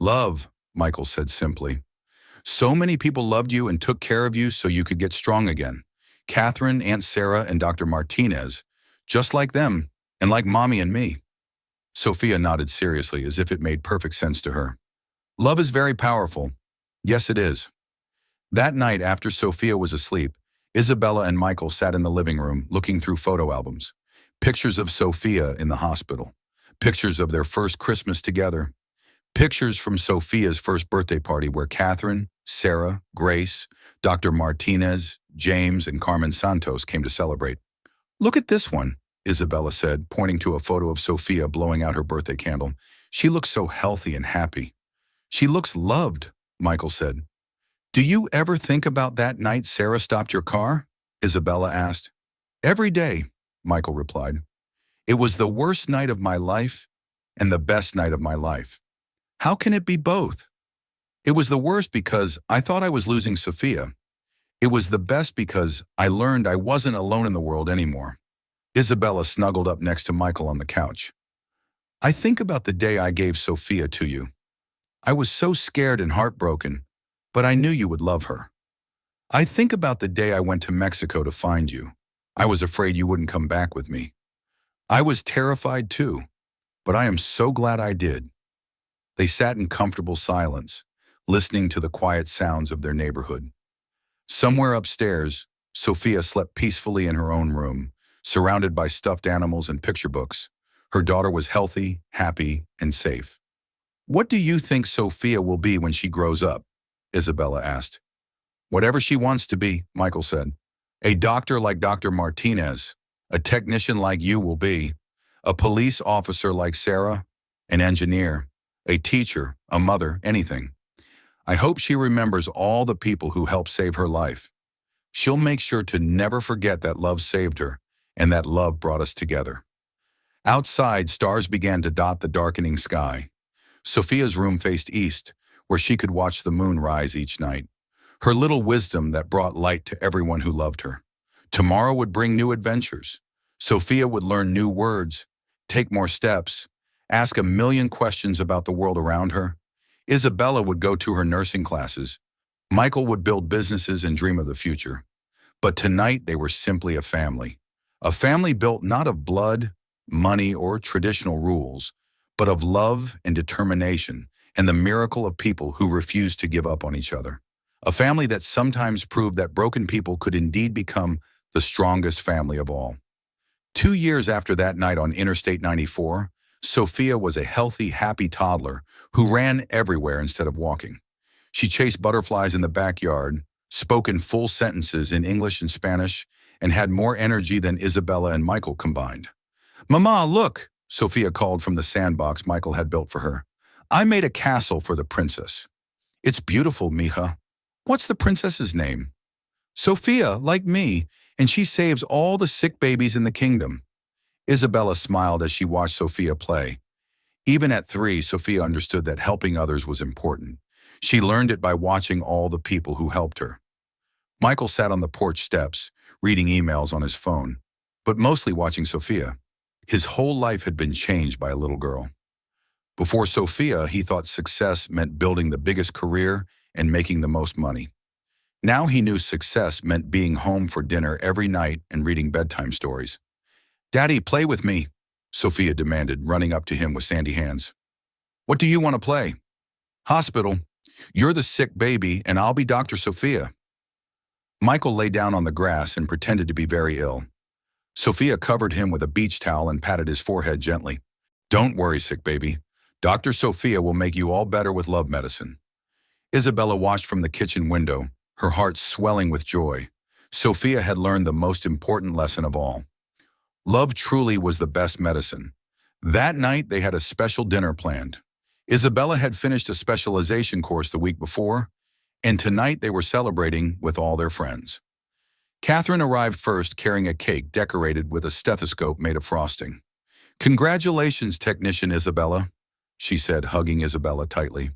"Love," Michael said simply. "So many people loved you and took care of you so you could get strong again. Catherine, Aunt Sarah, and Dr. Martinez, just like them, and like Mommy and me." Sophia nodded seriously, as if it made perfect sense to her. Love is very powerful. Yes, it is. That night, after Sophia was asleep, Isabella and Michael sat in the living room looking through photo albums. Pictures of Sophia in the hospital. Pictures of their first Christmas together. Pictures from Sophia's first birthday party where Catherine, Sarah, Grace, Dr. Martinez, James, and Carmen Santos came to celebrate. Look at this one, Isabella said, pointing to a photo of Sophia blowing out her birthday candle. She looks so healthy and happy. She looks loved, Michael said. Do you ever think about that night Sarah stopped your car? Isabella asked. Every day, Michael replied. It was the worst night of my life and the best night of my life. How can it be both? It was the worst because I thought I was losing Sophia. It was the best because I learned I wasn't alone in the world anymore. Isabella snuggled up next to Michael on the couch. I think about the day I gave Sophia to you. I was so scared and heartbroken, but I knew you would love her. I think about the day I went to Mexico to find you. I was afraid you wouldn't come back with me. I was terrified too, but I am so glad I did. They sat in comfortable silence, listening to the quiet sounds of their neighborhood. Somewhere upstairs, Sophia slept peacefully in her own room, surrounded by stuffed animals and picture books. Her daughter was healthy, happy, and safe. What do you think Sophia will be when she grows up? Isabella asked. Whatever she wants to be, Michael said. A doctor like Dr. Martinez, a technician like you will be, a police officer like Sarah, an engineer, a teacher, a mother, anything. I hope she remembers all the people who helped save her life. She'll make sure to never forget that love saved her and that love brought us together. Outside, stars began to dot the darkening sky. Sophia's room faced east, where she could watch the moon rise each night. Her little wisdom that brought light to everyone who loved her. Tomorrow would bring new adventures. Sophia would learn new words, take more steps, ask a million questions about the world around her. Isabella would go to her nursing classes. Michael would build businesses and dream of the future. But tonight they were simply a family. A family built not of blood, money, or traditional rules, but of love and determination and the miracle of people who refused to give up on each other. A family that sometimes proved that broken people could indeed become the strongest family of all. 2 years after that night on Interstate 94, Sophia was a healthy, happy toddler who ran everywhere instead of walking. She chased butterflies in the backyard, spoke in full sentences in English and Spanish, and had more energy than Isabella and Michael combined. Mama, look, Sophia called from the sandbox Michael had built for her. I made a castle for the princess. It's beautiful, mija. What's the princess's name? Sophia, like me, and she saves all the sick babies in the kingdom. Isabella smiled as she watched Sophia play. Even at 3, Sophia understood that helping others was important. She learned it by watching all the people who helped her. Michael sat on the porch steps, reading emails on his phone, but mostly watching Sophia. His whole life had been changed by a little girl. Before Sophia, he thought success meant building the biggest career and making the most money. Now he knew success meant being home for dinner every night and reading bedtime stories. Daddy, play with me, Sophia demanded, running up to him with sandy hands. What do you want to play? Hospital. You're the sick baby and I'll be Dr. Sophia. Michael lay down on the grass and pretended to be very ill. Sophia covered him with a beach towel and patted his forehead gently. Don't worry, sick baby. Dr. Sophia will make you all better with love medicine. Isabella watched from the kitchen window, her heart swelling with joy. Sophia had learned the most important lesson of all. Love truly was the best medicine. That night, they had a special dinner planned. Isabella had finished a specialization course the week before, and tonight they were celebrating with all their friends. Catherine arrived first carrying a cake decorated with a stethoscope made of frosting. Congratulations, Technician Isabella, she said, hugging Isabella tightly.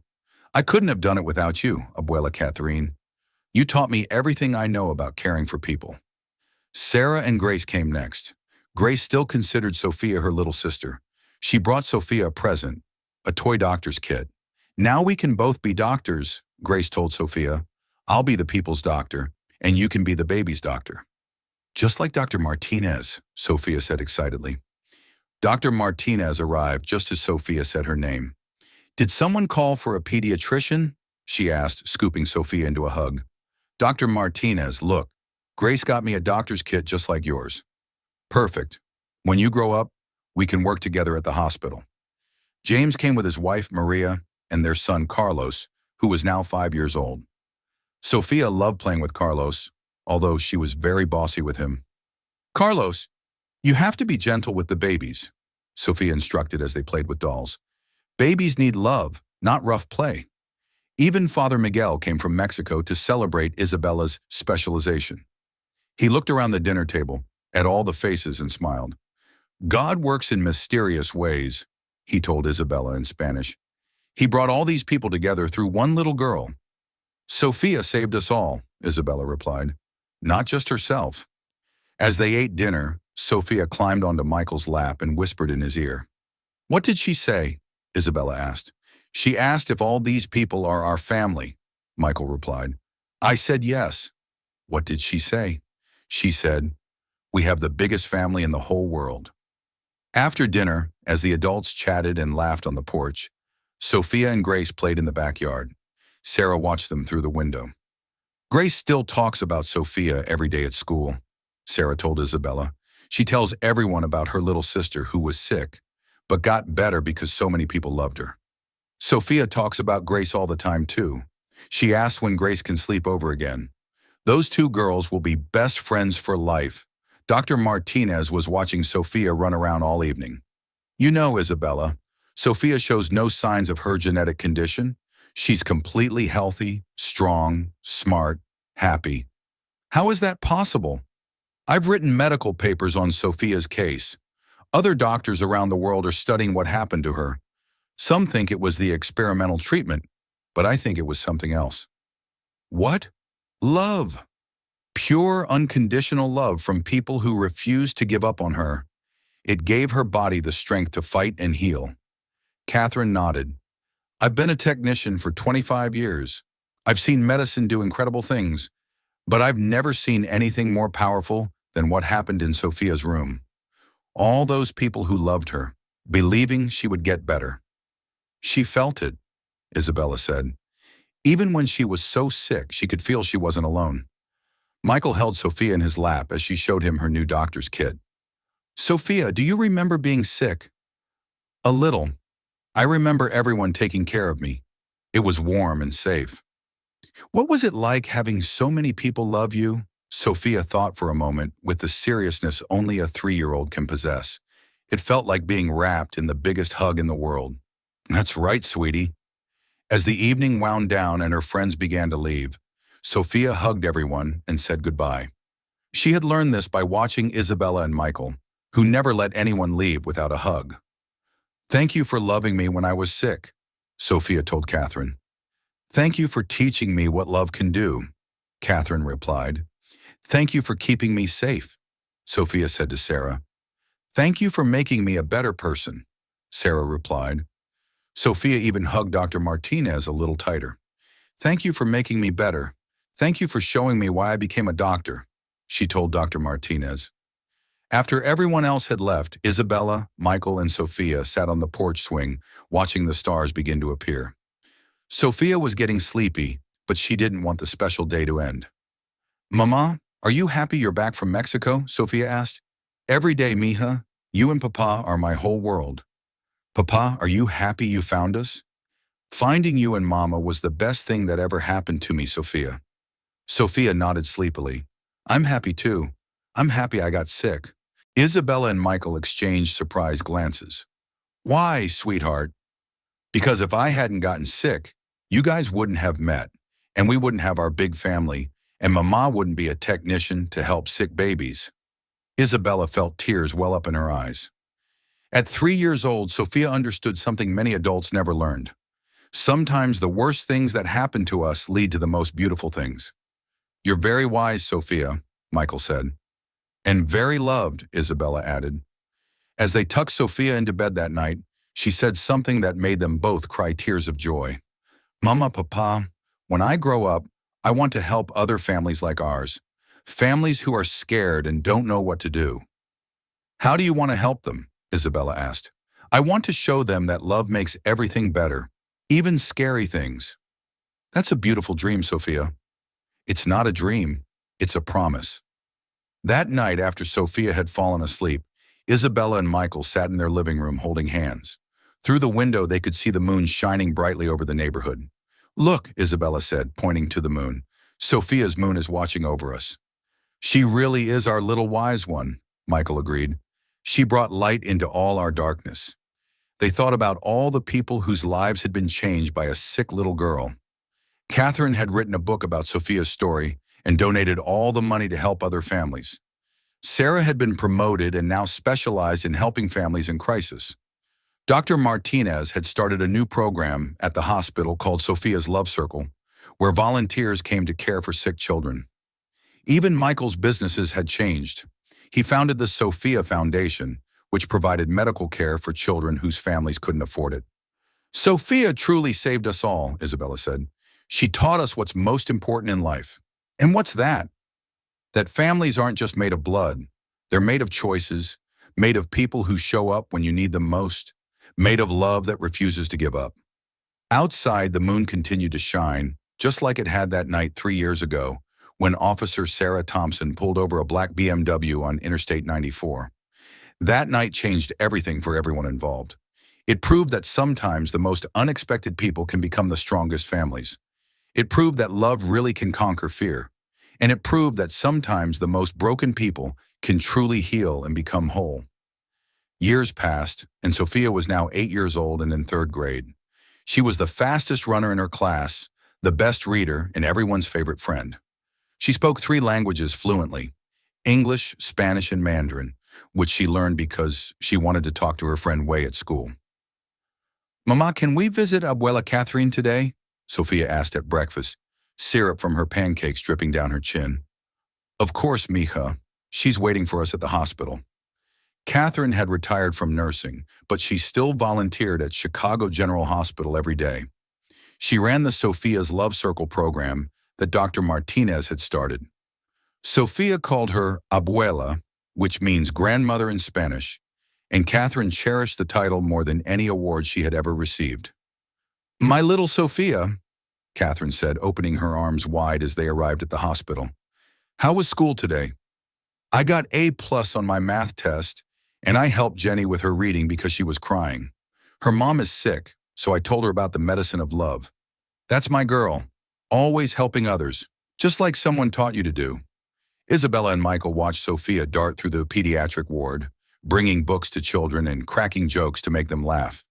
I couldn't have done it without you, Abuela Catherine. You taught me everything I know about caring for people. Sarah and Grace came next. Grace still considered Sophia her little sister. She brought Sophia a present, a toy doctor's kit. Now we can both be doctors, Grace told Sophia. I'll be the people's doctor, and you can be the baby's doctor. Just like Dr. Martinez, Sophia said excitedly. Dr. Martinez arrived just as Sophia said her name. "Did someone call for a pediatrician?" she asked, scooping Sophia into a hug. "Dr. Martinez, look, Grace got me a doctor's kit just like yours." "Perfect. When you grow up, we can work together at the hospital." James came with his wife, Maria, and their son, Carlos, who was now 5 years old. Sophia loved playing with Carlos, although she was very bossy with him. "Carlos, you have to be gentle with the babies," Sophia instructed as they played with dolls. "Babies need love, not rough play." Even Father Miguel came from Mexico to celebrate Isabella's specialization. He looked around the dinner table, at all the faces, and smiled. "God works in mysterious ways," he told Isabella in Spanish. "He brought all these people together through one little girl." "Sophia saved us all," Isabella replied. "Not just herself." As they ate dinner, Sophia climbed onto Michael's lap and whispered in his ear. "What did she say?" Isabella asked. "She asked if all these people are our family," Michael replied. "I said yes." "What did she say?" "She said, 'We have the biggest family in the whole world.'" After dinner, as the adults chatted and laughed on the porch, Sophia and Grace played in the backyard. Sarah watched them through the window. "Grace still talks about Sophia every day at school," Sarah told Isabella. "She tells everyone about her little sister who was sick, but got better because so many people loved her." "Sophia talks about Grace all the time too. She asks when Grace can sleep over again. Those two girls will be best friends for life." Dr. Martinez was watching Sophia run around all evening. "You know, Isabella, Sophia shows no signs of her genetic condition. She's completely healthy, strong, smart, happy." "How is that possible?" "I've written medical papers on Sophia's case. Other doctors around the world are studying what happened to her. Some think it was the experimental treatment, but I think it was something else." "What?" "Love. Pure, unconditional love from people who refused to give up on her. It gave her body the strength to fight and heal." Catherine nodded. "I've been a technician for 25 years. I've seen medicine do incredible things, but I've never seen anything more powerful than what happened in Sophia's room. All those people who loved her, believing she would get better." "She felt it," Isabella said. "Even when she was so sick, she could feel she wasn't alone." Michael held Sophia in his lap as she showed him her new doctor's kit. "Sophia, do you remember being sick?" "A little. I remember everyone taking care of me. It was warm and safe." "What was it like having so many people love you?" Sophia thought for a moment with the seriousness only a 3-year-old can possess. It felt like being wrapped in the biggest hug in the world. "That's right, sweetie." As the evening wound down and her friends began to leave, Sophia hugged everyone and said goodbye. She had learned this by watching Isabella and Michael, who never let anyone leave without a hug. "Thank you for loving me when I was sick," Sophia told Catherine. "Thank you for teaching me what love can do," Catherine replied. "Thank you for keeping me safe," Sophia said to Sarah. "Thank you for making me a better person," Sarah replied. Sophia even hugged Dr. Martinez a little tighter. "Thank you for making me better. Thank you for showing me why I became a doctor," she told Dr. Martinez. After everyone else had left, Isabella, Michael, and Sophia sat on the porch swing, watching the stars begin to appear. Sophia was getting sleepy, but she didn't want the special day to end. "Mama, are you happy you're back from Mexico?" Sophia asked. "Every day, mija. You and Papa are my whole world." "Papa, are you happy you found us?" "Finding you and Mama was the best thing that ever happened to me, Sophia." Sophia nodded sleepily. "I'm happy too. I'm happy I got sick." Isabella and Michael exchanged surprised glances. "Why, sweetheart?" "Because if I hadn't gotten sick, you guys wouldn't have met, and we wouldn't have our big family, and Mama wouldn't be a technician to help sick babies." Isabella felt tears well up in her eyes. At 3 years old, Sophia understood something many adults never learned. Sometimes the worst things that happen to us lead to the most beautiful things. "You're very wise, Sophia," Michael said. "And very loved," Isabella added. As they tucked Sophia into bed that night, she said something that made them both cry tears of joy. "Mama, Papa, when I grow up, I want to help other families like ours. Families who are scared and don't know what to do." "How do you want to help them?" Isabella asked. I want to show them that love makes everything better, even scary things. That's a beautiful dream, Sophia. It's not a dream, it's a promise. That night after Sophia had fallen asleep, Isabella and Michael sat in their living room holding hands. Through the window they could see the moon shining brightly over the neighborhood. Look, Isabella said, pointing to the moon. Sophia's moon is watching over us. She really is our little wise one, Michael agreed. She brought light into all our darkness. They thought about all the people whose lives had been changed by a sick little girl. Catherine had written a book about Sophia's story and donated all the money to help other families. Sarah had been promoted and now specialized in helping families in crisis. Dr. Martinez had started a new program at the hospital called Sophia's Love Circle, where volunteers came to care for sick children. Even Michael's businesses had changed. He founded the Sophia Foundation, which provided medical care for children whose families couldn't afford it. Sophia truly saved us all, Isabella said. She taught us what's most important in life. And what's that? That families aren't just made of blood. They're made of choices, made of people who show up when you need them most, made of love that refuses to give up. Outside, the moon continued to shine, just like it had that night 3 years ago, when Officer Sarah Thompson pulled over a black BMW on Interstate 94. That night changed everything for everyone involved. It proved that sometimes the most unexpected people can become the strongest families. It proved that love really can conquer fear. And it proved that sometimes the most broken people can truly heal and become whole. Years passed, and Sophia was now 8 years old and in 3rd grade. She was the fastest runner in her class, the best reader, and everyone's favorite friend. She spoke 3 languages fluently: English, Spanish, and Mandarin, which she learned because she wanted to talk to her friend Wei at school. Mama, can we visit Abuela Catherine today? Sophia asked at breakfast, syrup from her pancakes dripping down her chin. Of course, mija. She's waiting for us at the hospital. Catherine had retired from nursing, but she still volunteered at Chicago General Hospital every day. She ran the Sophia's Love Circle program that Dr. Martinez had started. Sophia called her abuela, which means grandmother in Spanish, and Catherine cherished the title more than any award she had ever received. My little Sophia, Catherine said, opening her arms wide as they arrived at the hospital. How was school today? I got A+ on my math test, and I helped Jenny with her reading because she was crying. Her mom is sick, so I told her about the medicine of love. That's my girl, always helping others, just like someone taught you to do. Isabella and Michael watched Sophia dart through the pediatric ward, bringing books to children and cracking jokes to make them laugh.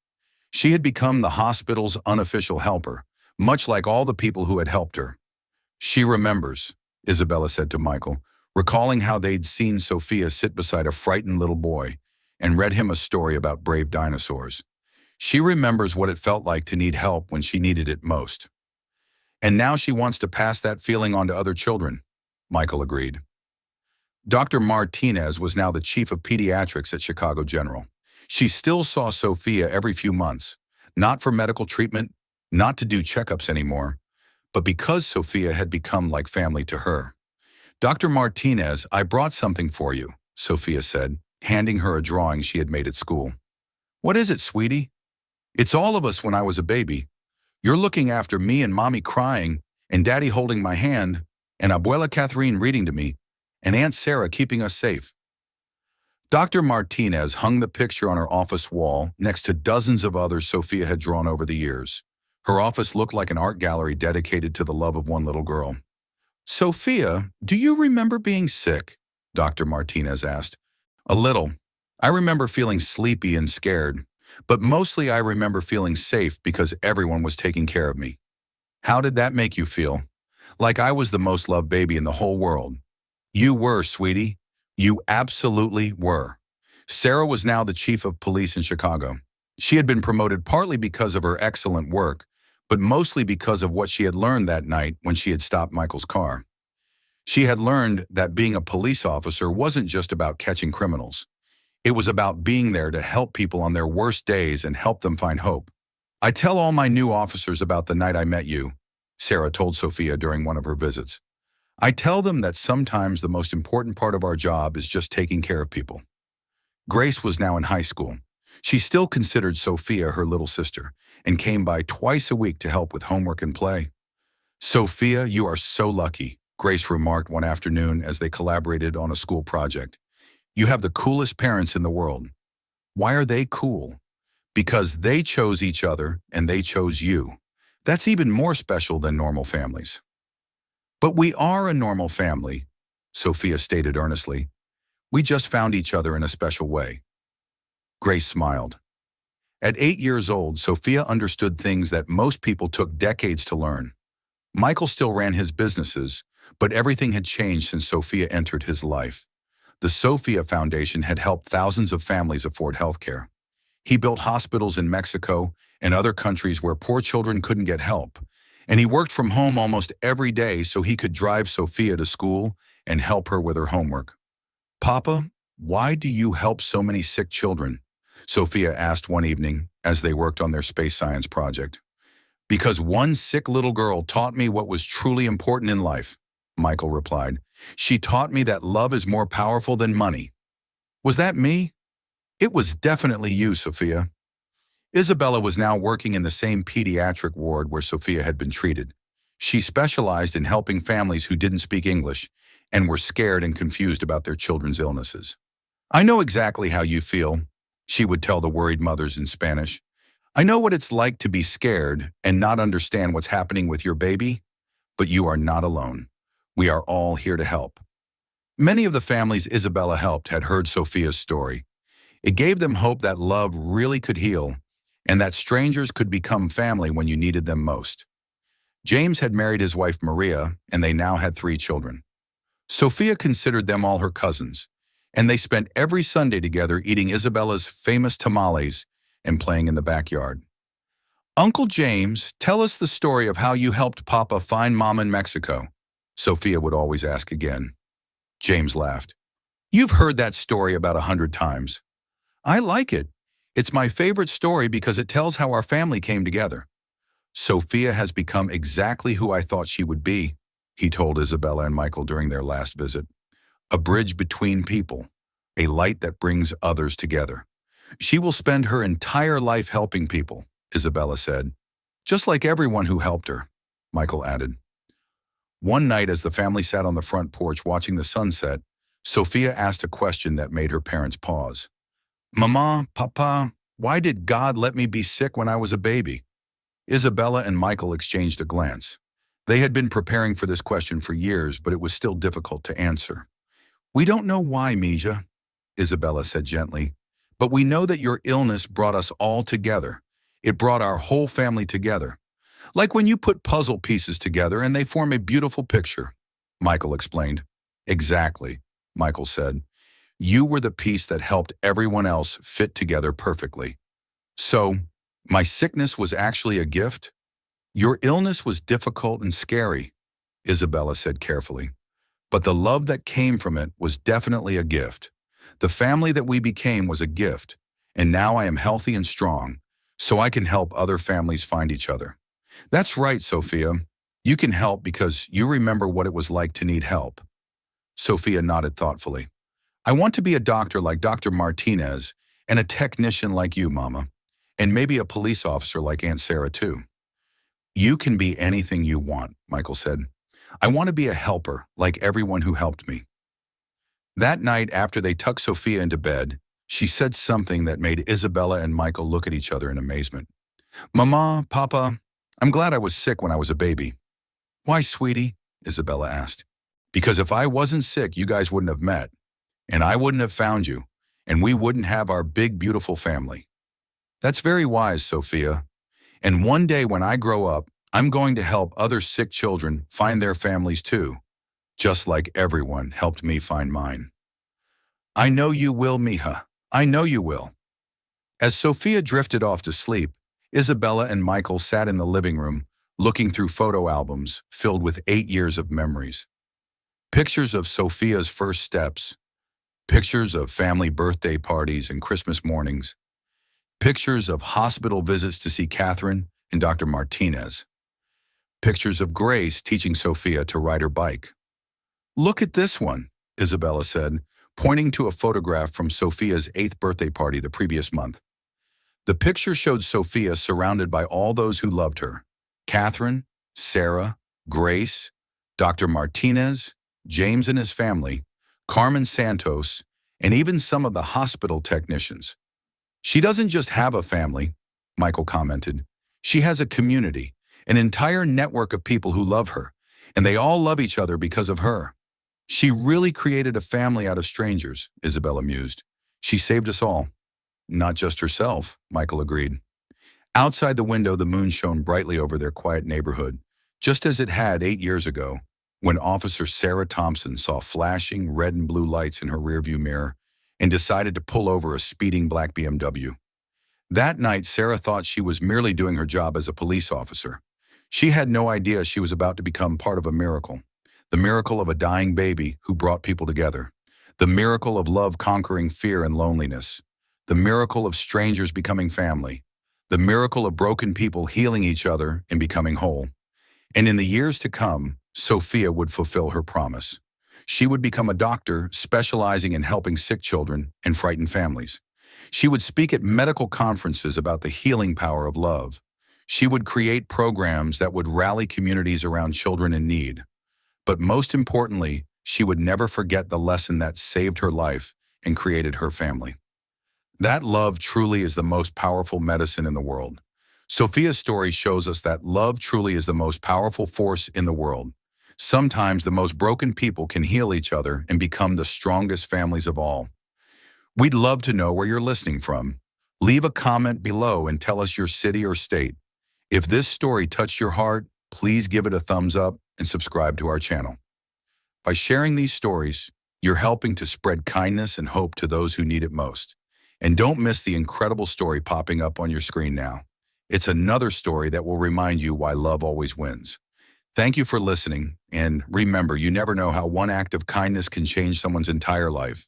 She had become the hospital's unofficial helper, much like all the people who had helped her. She remembers, Isabella said to Michael, recalling how they'd seen Sophia sit beside a frightened little boy and read him a story about brave dinosaurs. She remembers what it felt like to need help when she needed it most. And now she wants to pass that feeling on to other children, Michael agreed. Dr. Martinez was now the chief of pediatrics at Chicago General. She still saw Sophia every few months, not for medical treatment, not to do checkups anymore, but because Sophia had become like family to her. Dr. Martinez, I brought something for you, Sophia said, handing her a drawing she had made at school. What is it, sweetie? It's all of us when I was a baby. You're looking after me and Mommy crying, and Daddy holding my hand, and Abuela Catherine reading to me, and Aunt Sarah keeping us safe. Dr. Martinez hung the picture on her office wall next to dozens of others Sophia had drawn over the years. Her office looked like an art gallery dedicated to the love of one little girl. Sophia, do you remember being sick? Dr. Martinez asked. A little. I remember feeling sleepy and scared, but mostly I remember feeling safe because everyone was taking care of me. How did that make you feel? Like I was the most loved baby in the whole world. You were, sweetie. You absolutely were. Sarah was now the chief of police in Chicago. She had been promoted partly because of her excellent work, but mostly because of what she had learned that night when she had stopped Michael's car. She had learned that being a police officer wasn't just about catching criminals. It was about being there to help people on their worst days and help them find hope. I tell all my new officers about the night I met you, Sarah told Sophia during one of her visits. I tell them that sometimes the most important part of our job is just taking care of people. Grace was now in high school. She still considered Sophia her little sister and came by twice a week to help with homework and play. "Sophia, you are so lucky," Grace remarked one afternoon as they collaborated on a school project. "You have the coolest parents in the world." "Why are they cool?" "Because they chose each other and they chose you. That's even more special than normal families." "But we are a normal family," Sophia stated earnestly. "We just found each other in a special way." Grace smiled. At 8 years old, Sophia understood things that most people took decades to learn. Michael still ran his businesses, but everything had changed since Sophia entered his life. The Sophia Foundation had helped thousands of families afford health care. He built hospitals in Mexico and other countries where poor children couldn't get help. And he worked from home almost every day so he could drive Sophia to school and help her with her homework. "Papa, why do you help so many sick children?" Sophia asked one evening as they worked on their space science project. "Because one sick little girl taught me what was truly important in life," Michael replied. "She taught me that love is more powerful than money." "Was that me?" "It was definitely you, Sophia." Isabella was now working in the same pediatric ward where Sophia had been treated. She specialized in helping families who didn't speak English and were scared and confused about their children's illnesses. "I know exactly how you feel," she would tell the worried mothers in Spanish. "I know what it's like to be scared and not understand what's happening with your baby, but you are not alone. We are all here to help." Many of the families Isabella helped had heard Sophia's story. It gave them hope that love really could heal and that strangers could become family when you needed them most. James had married his wife Maria, and they now had 3 children. Sophia considered them all her cousins, and they spent every Sunday together eating Isabella's famous tamales and playing in the backyard. "Uncle James, tell us the story of how you helped Papa find Mom in Mexico," Sophia would always ask again. James laughed. "You've heard that story about 100 times. I like it. It's my favorite story because it tells how our family came together." "Sophia has become exactly who I thought she would be," he told Isabella and Michael during their last visit. "A bridge between people, a light that brings others together. She will spend her entire life helping people," Isabella said. "Just like everyone who helped her," Michael added. One night as the family sat on the front porch watching the sunset, Sophia asked a question that made her parents pause. "Mama, Papa, why did God let me be sick when I was a baby?" Isabella and Michael exchanged a glance. They had been preparing for this question for years, but it was still difficult to answer. "We don't know why, Mija," Isabella said gently, "but we know that your illness brought us all together. It brought our whole family together. Like when you put puzzle pieces together and they form a beautiful picture," Michael explained. "Exactly," Michael said. "You were the piece that helped everyone else fit together perfectly." "So, my sickness was actually a gift?" "Your illness was difficult and scary," Isabella said carefully. "But the love that came from it was definitely a gift. The family that we became was a gift, and now I am healthy and strong, so I can help other families find each other." "That's right, Sophia. You can help because you remember what it was like to need help." Sophia nodded thoughtfully. "I want to be a doctor like Dr. Martinez and a technician like you, Mama, and maybe a police officer like Aunt Sarah too." "You can be anything you want," Michael said. "I want to be a helper like everyone who helped me." That night, after they tucked Sophia into bed, she said something that made Isabella and Michael look at each other in amazement. "Mama, Papa, I'm glad I was sick when I was a baby." "Why, sweetie?" Isabella asked. "Because if I wasn't sick, you guys wouldn't have met. And I wouldn't have found you, and we wouldn't have our big, beautiful family." "That's very wise, Sophia. And one day when I grow up, I'm going to help other sick children find their families too, just like everyone helped me find mine." "I know you will, mija. I know you will." As Sophia drifted off to sleep, Isabella and Michael sat in the living room, looking through photo albums filled with 8 years of memories. Pictures of Sophia's first steps, pictures of family birthday parties and Christmas mornings, pictures of hospital visits to see Catherine and Dr. Martinez, pictures of Grace teaching Sophia to ride her bike. "Look at this one," Isabella said, pointing to a photograph from Sophia's 8th birthday party the previous month. The picture showed Sophia surrounded by all those who loved her: Catherine, Sarah, Grace, Dr. Martinez, James and his family, Carmen Santos, and even some of the hospital technicians. "She doesn't just have a family," Michael commented. "She has a community, an entire network of people who love her, and they all love each other because of her." "She really created a family out of strangers," Isabella mused. "She saved us all." "Not just herself," Michael agreed. Outside the window, the moon shone brightly over their quiet neighborhood, just as it had 8 years ago, when Officer Sarah Thompson saw flashing red and blue lights in her rearview mirror and decided to pull over a speeding black BMW. That night, Sarah thought she was merely doing her job as a police officer. She had no idea she was about to become part of a miracle. The miracle of a dying baby who brought people together. The miracle of love conquering fear and loneliness. The miracle of strangers becoming family. The miracle of broken people healing each other and becoming whole. And in the years to come, Sophia would fulfill her promise. She would become a doctor specializing in helping sick children and frightened families. She would speak at medical conferences about the healing power of love. She would create programs that would rally communities around children in need. But most importantly, she would never forget the lesson that saved her life and created her family. That love truly is the most powerful medicine in the world. Sophia's story shows us that love truly is the most powerful force in the world. Sometimes the most broken people can heal each other and become the strongest families of all. We'd love to know where you're listening from. Leave a comment below and tell us your city or state. If this story touched your heart, please give it a thumbs up and subscribe to our channel. By sharing these stories, you're helping to spread kindness and hope to those who need it most. And don't miss the incredible story popping up on your screen now. It's another story that will remind you why love always wins. Thank you for listening, and remember, you never know how one act of kindness can change someone's entire life.